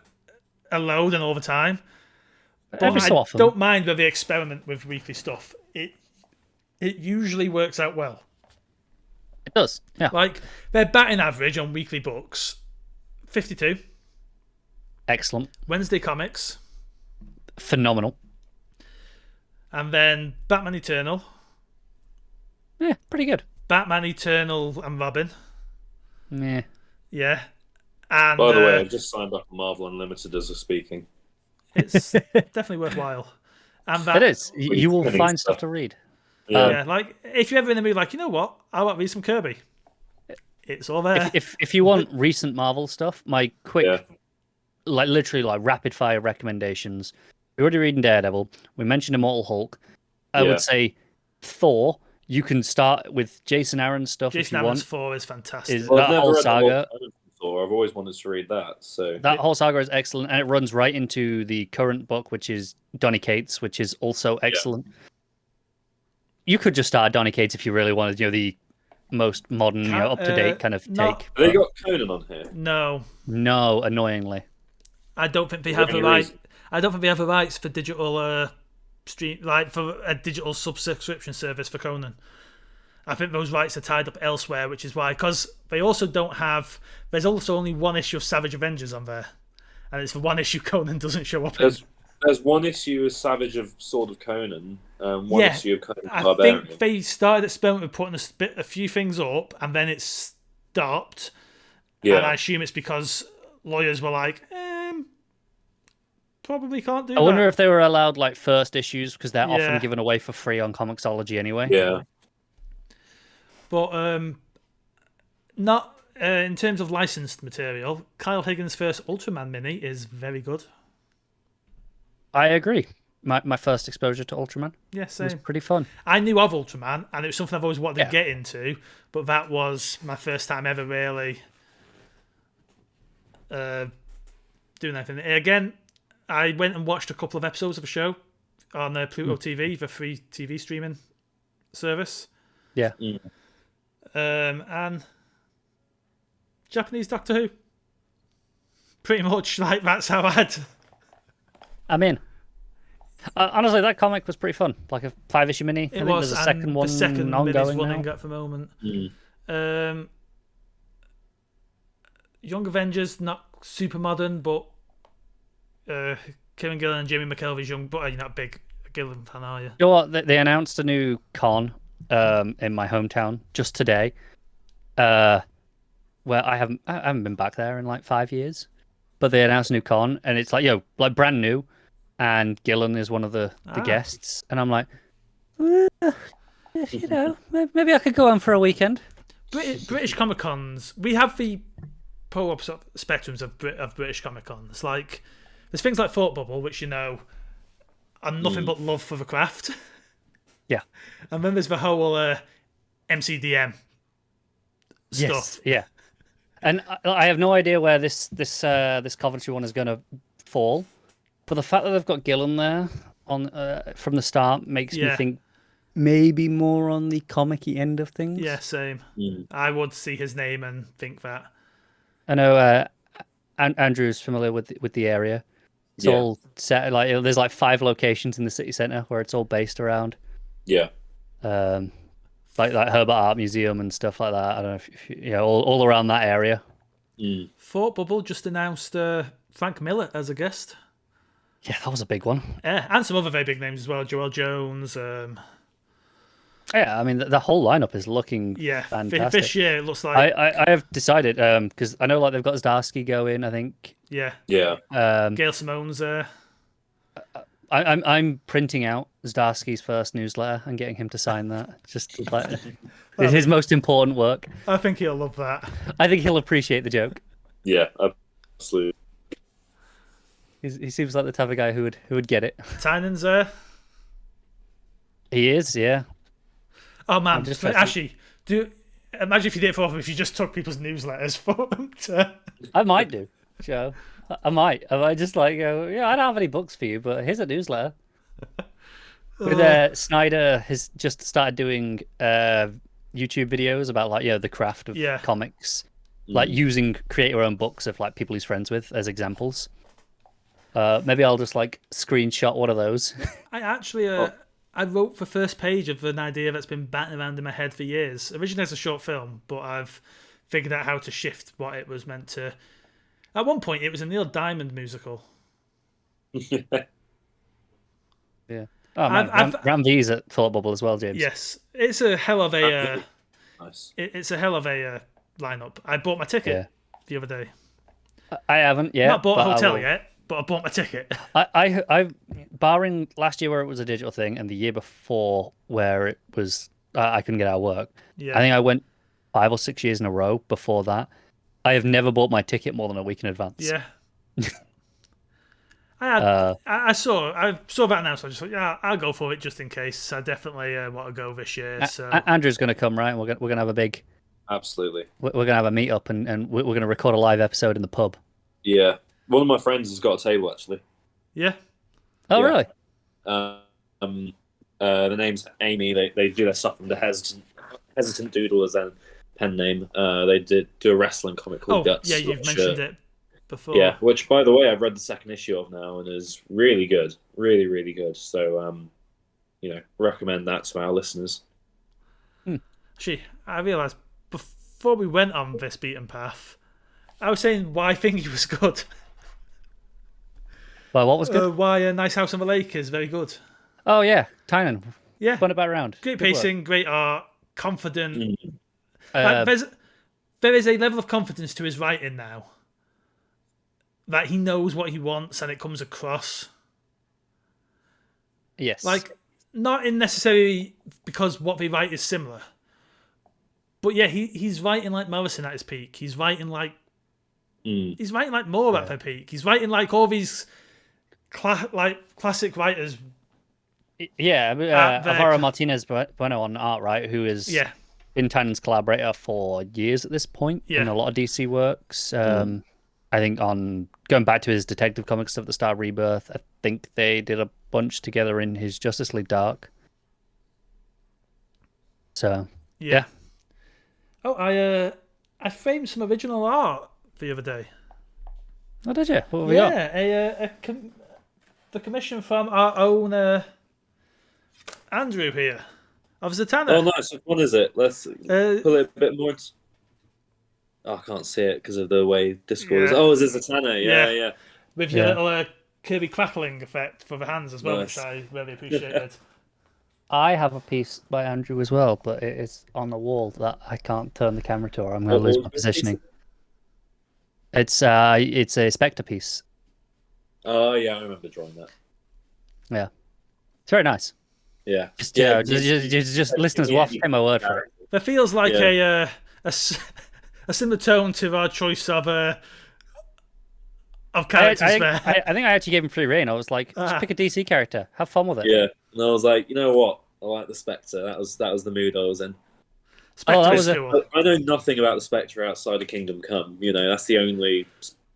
a load and all the time. But every so often. I don't mind where they experiment with weekly stuff. It usually works out well. It does, yeah. Like, their batting average on weekly books, 52. Excellent. Wednesday Comics. Phenomenal. And then Batman Eternal. Yeah, pretty good. Batman Eternal and Robin. Yeah. Yeah. And, by the way, I've just signed up for Marvel Unlimited as we're speaking. It's definitely worthwhile. And it is. You will find stuff to read. Yeah, like, if you're ever in the mood, like, you know what? I want to read some Kirby. It's all there. If you want recent Marvel stuff, my quick, literally rapid fire recommendations. We're already reading Daredevil. We mentioned Immortal Hulk. I would say Thor. You can start with Jason Aaron's stuff if you want. Jason Aaron's Thor is fantastic. That whole saga. Thor. I've always wanted to read that. So that whole saga is excellent, and it runs right into the current book, which is Donny Cates, which is also excellent. You could just start Donny Cates if you really wanted, the most modern, up-to-date kind of take. Have they got Conan on here? No, annoyingly. I don't think they have the right. I don't think they have the rights for digital stream, like for a digital subscription service for Conan. I think those rights are tied up elsewhere, which is why, because they also don't have. There's also only 1 issue of Savage Avengers on there, and it's the 1 issue Conan doesn't show up. There's 1 issue of Savage of Sword of Conan, 1 issue of Conan Barbarian. I think they started experimenting with putting a few things up, and then it stopped. Yeah. And I assume it's because lawyers were like, probably can't do that. I wonder if they were allowed first issues, because they're often given away for free on Comixology anyway. Yeah. But not in terms of licensed material, Kyle Higgins' first Ultraman mini is very good. I agree. My first exposure to Ultraman was pretty fun. I knew of Ultraman, and it was something I've always wanted to get into, but that was my first time ever really doing anything. Again, I went and watched a couple of episodes of a show on Pluto TV, the free TV streaming service. Yeah. And Japanese Doctor Who. Pretty much, that's how I'm in. Honestly, that comic was pretty fun. Like a 5-issue mini. I think there's a second one. The second ongoing running now. at the moment. Young Avengers, not super modern, but Kieran Gillen and Jamie McKelvey's young. But you're not a big Gillen fan, are you? You know what? They announced a new con in my hometown just today. Where I haven't been back there in like 5 years, but they announced a new con, and it's like like brand new, and Gillen is one of the guests, and I'm like, maybe I could go on for a weekend. British Comic Cons, we have the polar opposite spectrums of British Comic Cons. Like, there's things like Thought Bubble, which are nothing but love for the craft. Yeah, and then there's the whole MCDM stuff. Yeah, and I have no idea where this Coventry one is going to fall, but the fact that they've got Gillen there on from the start makes me think maybe more on the comic-y end of things. Yeah, same. I would see his name and think that. I know Andrew's familiar with the area. It's all set like there's like 5 locations in the city centre where it's all based around. Yeah. Like Herbert Art Museum and stuff like that. I don't know if all around that area. Thought Bubble just announced Frank Miller as a guest. Yeah, that was a big one. Yeah, and some other very big names as well. Joel Jones. Yeah, I mean the whole lineup is looking fantastic. This year it looks like I have decided because I know like they've got Zdarsky going. I think. Yeah. Gail Simone's. I'm printing out Zdarsky's first newsletter and getting him to sign that. Just like it's his most important work. I think he'll love that. I think he'll appreciate the joke. Yeah, absolutely. He seems like the type of guy who would get it. Tynan's there. He is, yeah. Oh man, actually, imagine if you did it for them, if you just took people's newsletters for them to... I might do, Joe. I might just like go, I don't have any books for you, but here's a newsletter. With Snyder has just started doing YouTube videos about like the craft of comics, like using create your own books of like people he's friends with as examples. Maybe I'll just like screenshot one of those. I actually I wrote the first page of an idea that's been batting around in my head for years. Originally as a short film, but I've figured out how to shift what it was meant to. At one point, it was a Neil Diamond musical. Yeah. Oh man, Ram V's at Thought Bubble as well, James. Yes, it's a hell of a. Nice. It's a hell of a lineup. I bought my ticket the other day. I haven't yet. Not bought a hotel yet, but I bought my ticket. I barring last year where it was a digital thing and the year before where it was I couldn't get out of work. Yeah. I think I went 5 or 6 years in a row before that. I have never bought my ticket more than a week in advance. Yeah. I saw that now, so I just thought, I'll go for it just in case. I definitely want to go this year. So Andrew's going to come, right? We're going to have a big. Absolutely. We're going to have a meet up and we're going to record a live episode in the pub. Yeah, one of my friends has got a table actually. Yeah. Oh really? The name's Amy. They do their stuff under Hesitant Doodle as their pen name. They do a wrestling comic called Guts. Yeah, you've mentioned it before. Yeah, which by the way I've read the second issue of now and is really good, really really good. So recommend that to our listeners. Actually, I realised before we went on this beaten path, I was saying why I think he was good. Well, what was good? Why a Nice House on the Lake is very good. Oh yeah, Tynan. Yeah, spun it back around. Great pacing, great art, confident. There is a level of confidence to his writing now. That he knows what he wants and it comes across. Yes. Like, not in necessarily because what they write is similar. But yeah, he's writing like Morrison at his peak. He's writing like Moore at their peak. He's writing like all these classic writers. Yeah, Alvaro Martinez Bueno on art, right? Who is been Tynan's collaborator for years at this point in a lot of DC works. I think on going back to his Detective Comics stuff at the start of Rebirth, I think they did a bunch together in his Justice League Dark. So yeah. Oh, I framed some original art the other day. Oh, did you? What have we got? Yeah, the commission from our own Andrew here of Zatanna. Oh, nice. What is it? Let's pull it a bit more. Oh, I can't see it because of the way Discord is. Yeah. Oh, is it Zatanna? Yeah. Yeah. With your Yeah. little Kirby crackling effect for the hands as well, which Nice. I really appreciated. I have a piece by Andrew as well, but it is on the wall that I can't turn the camera to, or I'm going to lose my positioning. It's a Spectre piece. Oh yeah, I remember drawing that. Yeah, it's very nice. Yeah, Just listeners will have to take my word for it. That feels like a similar tone to our choice of characters there. I think I actually gave him free reign. I was like, just pick a DC character, have fun with it. Yeah, and I was like, you know what? I like the Spectre. That was the mood I was in. Spectre is cool. I know nothing about the Spectre outside of Kingdom Come. You know, that's the only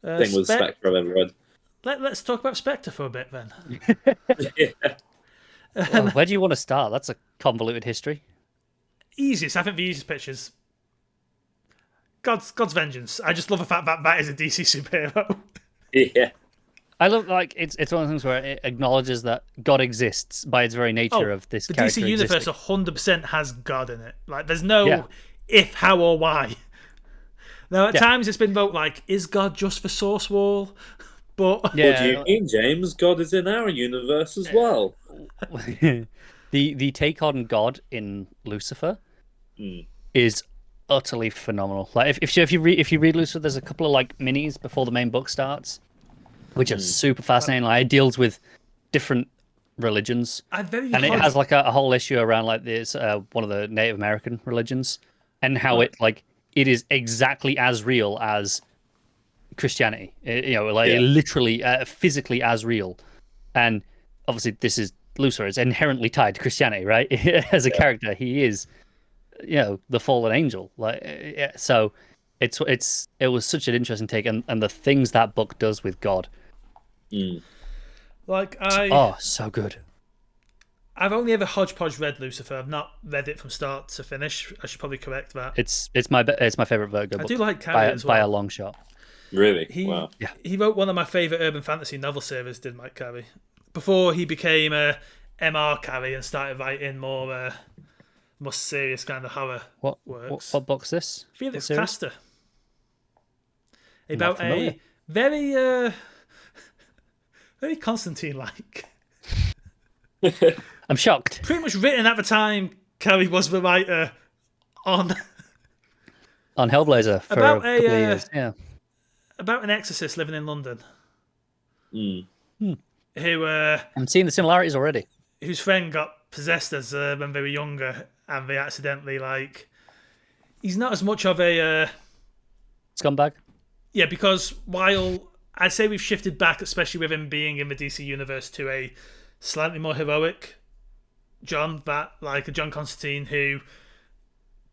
thing with Spectre I've ever read. Let's talk about Spectre for a bit then. Yeah. Well, where do you want to start? That's a convoluted history. Easiest, I think the easiest pictures. God's Vengeance. I just love the fact that that is a DC superhero. Yeah. I love it's one of the things where it acknowledges that God exists by its very nature of this character. The DC universe 100% has God in it. Like, there's no if, how, or why. Now, at times it's been voted like, is God just for Source Wall? But what do you mean, James? God is in our universe as well. The take on God in Lucifer is utterly phenomenal. Like if you read Lucifer, there's a couple of like minis before the main book starts, which are super fascinating. Like, it deals with different religions, and it has like a whole issue around like this one of the Native American religions and how it is exactly as real as Christianity. Literally, physically as real. And obviously, this is Lucifer. It's inherently tied to Christianity, right? As a character, he is, the fallen angel. So it was such an interesting take, and the things that book does with God. So good. I've only ever hodgepodge read Lucifer. I've not read it from start to finish. I should probably correct that. It's my favorite Vertigo book. I do like Carrie as well. By a long shot. Really? Wow. He wrote one of my favourite urban fantasy novel series, did Mike Carey. Before he became a MR Carey and started writing more serious kind of horror works. What book's this? Felix Castor. About a very very Constantine-like. I'm shocked. Pretty much written at the time Carey was the writer on Hellblazer for a couple of years. Yeah. About an exorcist living in London. Who I'm seeing the similarities already. Whose friend got possessed as when they were younger, and they accidentally he's not as much of a scumbag. Yeah, because while I'd say we've shifted back, especially with him being in the DC universe, to a slightly more heroic John, a John Constantine who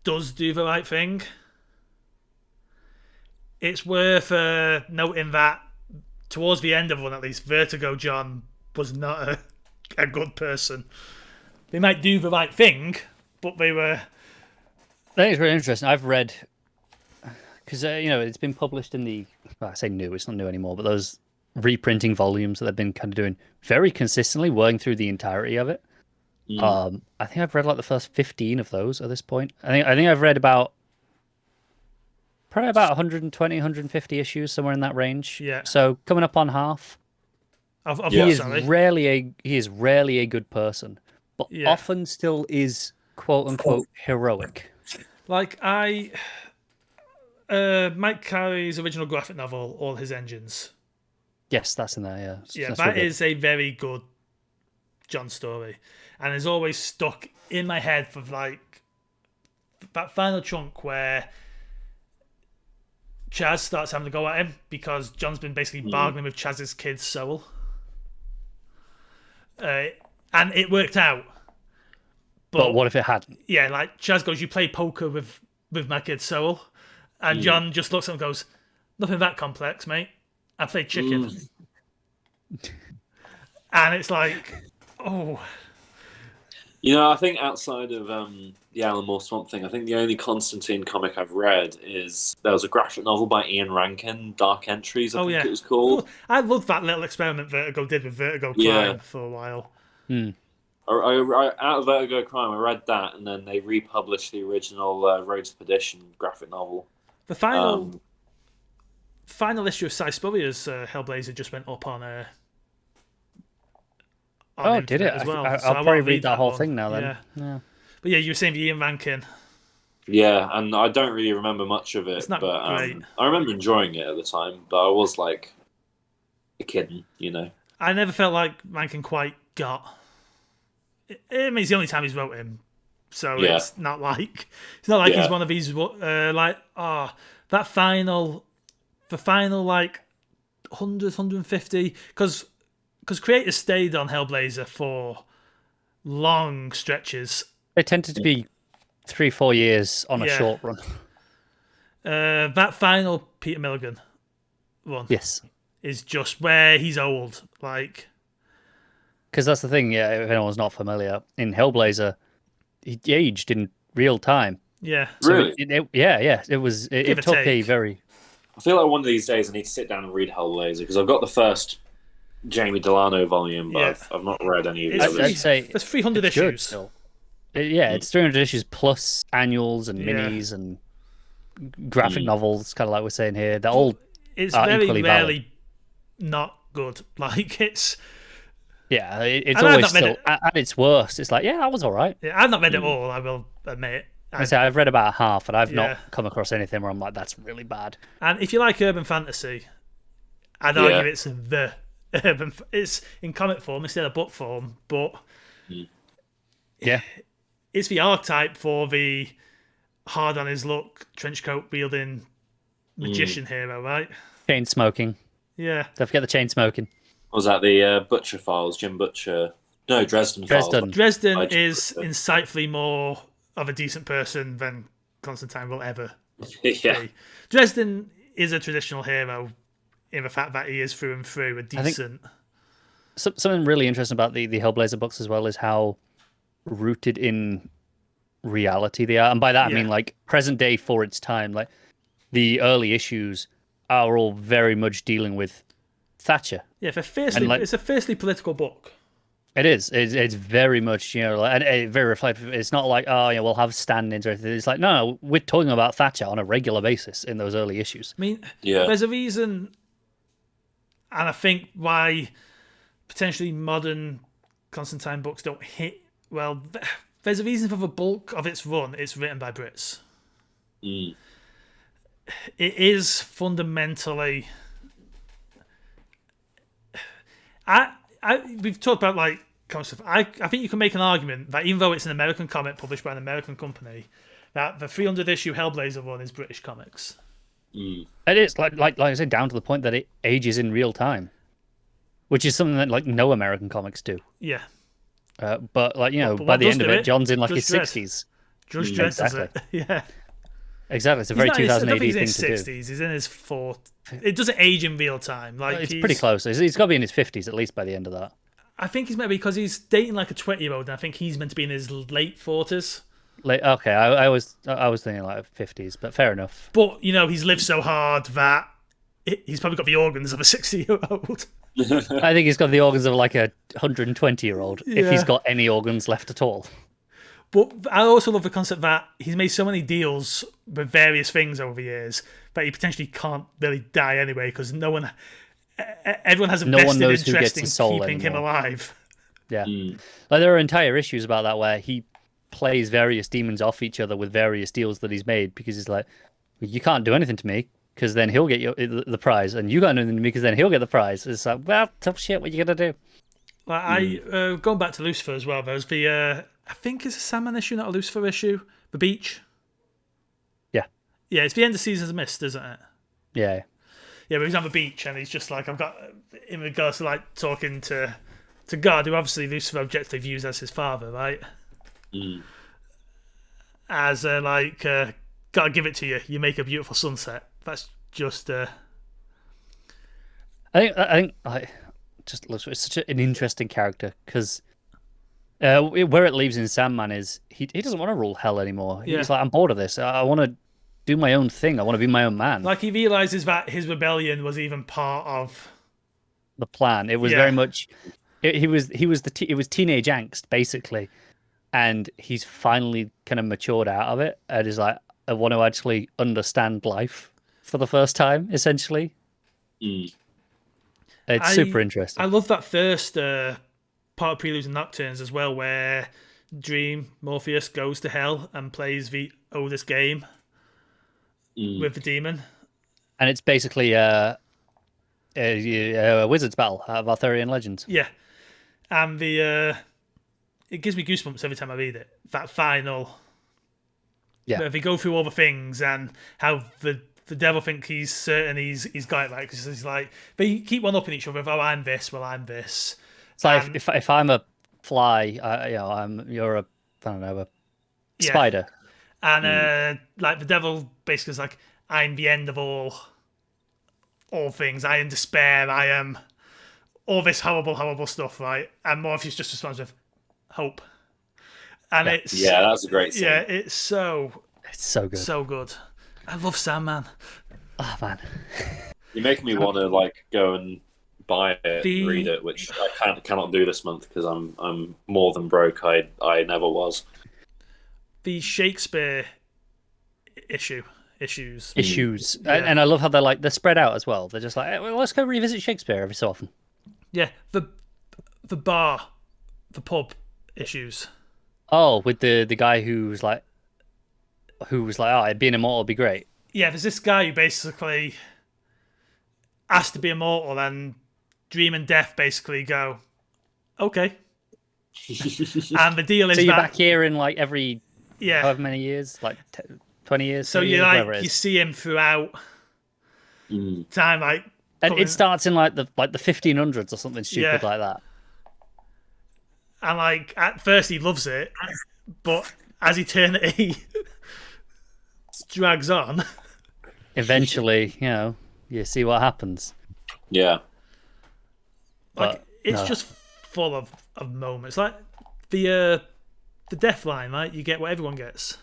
does do the right thing. It's worth noting that towards the end of one, at least, Vertigo John was not a good person. They might do the right thing, but they were... I think it's really interesting. I've read... Because, it's been published in the... Well, I say new, it's not new anymore, but those reprinting volumes that they've been kind of doing very consistently, working through the entirety of it. I think I've read the first 15 of those at this point. I think I've read probably about 120, 150 issues, somewhere in that range. Yeah. So coming up on half. He is rarely a good person, but often still is quote unquote heroic. Mike Carey's original graphic novel, All His Engines. Yes, that's in there. Yeah, that is a very good John story, and is always stuck in my head for that final chunk where Chaz starts having to go at him because John's been basically bargaining with Chaz's kid's soul. And it worked out. But what if it hadn't? Yeah, Chaz goes, you play poker with my kid's soul. And John just looks at him and goes, nothing that complex, mate. I play chicken. And it's oh... I think outside of the Alan Moore Swamp Thing, I think the only Constantine comic I've read is there was a graphic novel by Ian Rankin, Dark Entries, I think it was called. I loved that little experiment Vertigo did with Vertigo Crime for a while. Out of Vertigo Crime, I read that, and then they republished the original Road to Perdition graphic novel. The final issue of Cy Spurrier's Hellblazer just went up on did it? as well. I'll So probably read that whole thing now then. Yeah. But yeah, you were saying the Ian Rankin. Yeah, and I don't really remember much of it. It's not but great. I remember enjoying it at the time, but I was like a kid, I never felt like Rankin quite got. I mean, it's the only time he's wrote him, so it's not like he's one of these that final like 100, 150 because creators stayed on Hellblazer for long stretches. It tended to be 3-4 years on a short run. That final Peter Milligan one, yes, is just where he's old, like. Because that's the thing, if anyone's not familiar, in Hellblazer, he aged in real time. Yeah. So really? It took a very... I feel like one of these days I need to sit down and read Hellblazer, because I've got the first Jamie Delano volume, but I've not read any of the others. I'd say there's 300 issues. It's 300 issues plus annuals and minis and graphic novels, kind of like we're saying here. They're all It's very rarely valid. Not good. Like, it's... Yeah, it's always still at its worst. It's like, that was all right. Yeah, I've not read it all, I will admit. I've read about half, and I've not come across anything where I'm like, that's really bad. And if you like urban fantasy, I'd argue it's the urban. It's in comic form instead of book form, but it's the archetype for the hard on his luck, trench coat wielding magician hero, right? Chain smoking. Yeah. Don't forget the chain smoking. Was that the Butcher Files, Jim Butcher? No, Dresden Files. Dresden is insightfully more of a decent person than Constantine will ever be. Dresden is a traditional hero in the fact that he is through and through a decent... Something really interesting about the Hellblazer books as well is how rooted in reality they are. And by that I mean like present day for its time. Like the early issues are all very much dealing with Thatcher. Yeah, it's a fiercely political book. It is. It's very much, and very reflective. It's not like, we'll have stand-ins or anything. It's like, no, we're talking about Thatcher on a regular basis in those early issues. I mean, there's a reason, and I think why potentially modern Constantine books don't hit well. There's a reason for the bulk of its run. It's written by Brits. It is fundamentally... we've talked about like comic stuff. I think you can make an argument that even though it's an American comic published by an American company, that the 300 issue Hellblazer run is British comics. It is like I said, down to the point that it ages in real time, which is something that like no American comics do. Yeah. But by the end of it, John's in like his 60s. Judge Dredd does it. Yeah. Exactly. It's a very 2000 AD thing to do. He's in his 60s. He's in his 40s. It doesn't age in real time. Like it's pretty close. He's got to be in his 50s at least by the end of that. I think he's maybe because he's dating like a 20-year-old, and I think he's meant to be in his late 40s. Okay, I was thinking like 50s, but fair enough. But he's lived so hard that he's probably got the organs of a 60-year-old. I think he's got the organs of like a 120-year-old, if he's got any organs left at all. But I also love the concept that he's made so many deals with various things over the years that he potentially can't really die anyway because everyone has a vested interest in keeping him alive. Yeah. Like there are entire issues about that where he plays various demons off each other with various deals that he's made because he's like, you can't do anything to me because then he'll get the prize, and you can't do anything to me because then he'll get the prize. It's like, well, tough shit, what you gonna do? Like going back to Lucifer as well, there's the I think it's a Sandman issue, not a Lucifer issue. The Beach. Yeah, it's the end of Seasons of Mist, isn't it? Yeah. Yeah, but he's on the beach and he's just like, I've got, in regards to like talking to God, who obviously Lucifer objectively views as his father, right? As gotta give it to you. You make a beautiful sunset. That's just. I think just looks it's such an interesting character because where it leaves in Sandman is he doesn't want to rule hell anymore. He's like, I'm bored of this. I want to do my own thing. I want to be my own man. Like he realizes that his rebellion was even part of the plan. It was very much. It was teenage angst basically, and he's finally kind of matured out of it and is like, want to actually understand life for the first time, essentially. It's super interesting. I love that first part of Preludes and Nocturnes as well, where Morpheus goes to hell and plays the oldest game with the demon. And it's basically a wizard's battle out of Arthurian legends. Yeah. And it gives me goosebumps every time I read it. That final... Yeah. But if they go through all the things and how the devil thinks he's certain he's got it right, because he's like... They keep one-upping each other. Oh, I'm this. Well, I'm this. It's like if I'm a fly, you're a spider. And like the devil basically is like, I'm the end of all things. I am despair. I am all this horrible, horrible stuff, right? And Morpheus just responds with hope. And that's a great scene. Yeah, it's so good. So good. I love Sandman. Oh man. You're making me want to go and buy it and read it, which I cannot do this month because I'm more than broke. I never was. The Shakespeare issues. Yeah. And I love how they're spread out as well. They're just like, hey, well, let's go revisit Shakespeare every so often. Yeah, the pub issues. Oh, with the guy who was like, oh, being immortal would be great. Yeah, there's this guy who basically asked to be immortal, and Dream and Death basically go, okay. And the deal is so you're back here in every Yeah. however many years, 20 years. So you you see him throughout time, and it starts in the 1500s or something stupid like that. And at first he loves it, but as eternity drags on, eventually, you see what happens. Yeah. It's just full of moments. Like the death line, you get what everyone gets.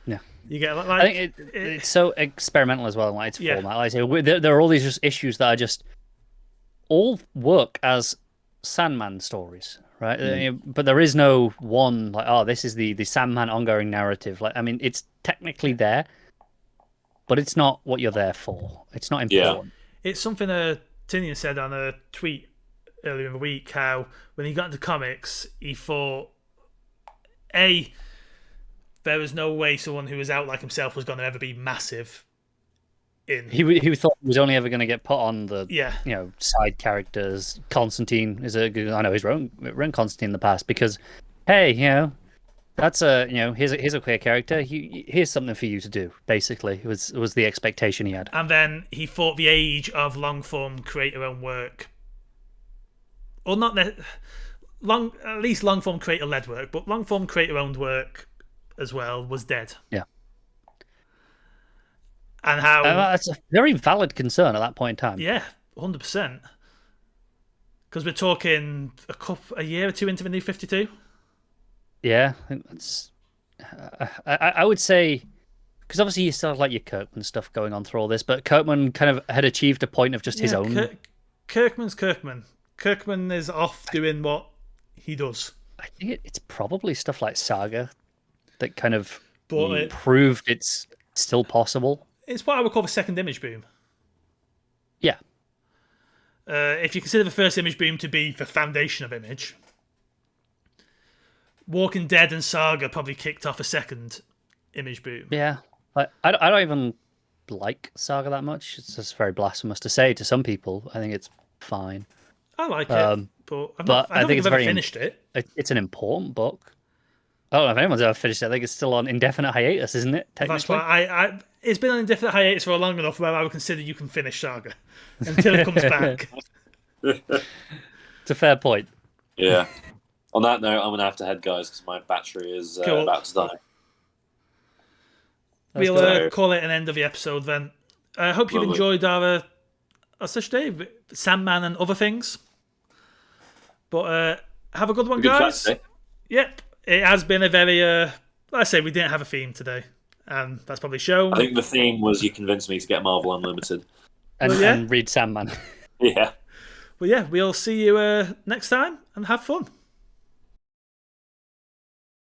Yeah. You get I think it's so experimental as well in its format. Like I say, there are all these just issues that are just all work as Sandman stories, right? But there is no one this is the Sandman ongoing narrative. It's technically there, but it's not what you're there for. It's not important. Yeah. It's something Tynan said on a tweet earlier in the week, how when he got into comics, he thought, there was no way someone who was out like himself was going to ever be massive. He thought he was only ever going to get put on the side characters. Constantine is I know he's run Constantine in the past because, hey, that's here's a queer character. Here's something for you to do. Basically, it was the expectation he had. And then he thought the age of long form create your own work, or not at least long form create a lead work, but long form create your own work as well was dead. Yeah. And how that's a very valid concern at that point in time. Yeah, 100%. Because we're talking a year or two into the New 52. Yeah, I think that's. I would say, because obviously you still have your Kirkman stuff going on through all this, but Kirkman kind of had achieved a point of just his own. Kirkman's Kirkman. Kirkman is off doing what he does. I think it's probably stuff like Saga that kind of but proved it's still possible. It's what I would call the second image boom. Yeah. If you consider the first image boom to be the foundation of Image, Walking Dead and Saga probably kicked off a second image boom. Yeah. I don't even like Saga that much. It's just very blasphemous to say to some people. I think it's fine. I like it, but I don't think I've ever finished it. It's an important book. I don't know if anyone's ever finished it. I think it's still on indefinite hiatus, isn't it? Technically? That's why it's been on indefinite hiatus for long enough where I would consider you can finish Saga until it comes back. It's a fair point. Yeah. On that note, I'm going to have to head, guys, because my battery is about to die. We'll call it an end of the episode then. I hope you've enjoyed our session today, Sandman and other things. But have a good one, guys. Yep. It has been a very, like I say, we didn't have a theme today. And that's probably shown. I think the theme was you convinced me to get Marvel Unlimited. And read Sandman. Yeah. Well, yeah, we'll see you next time and have fun.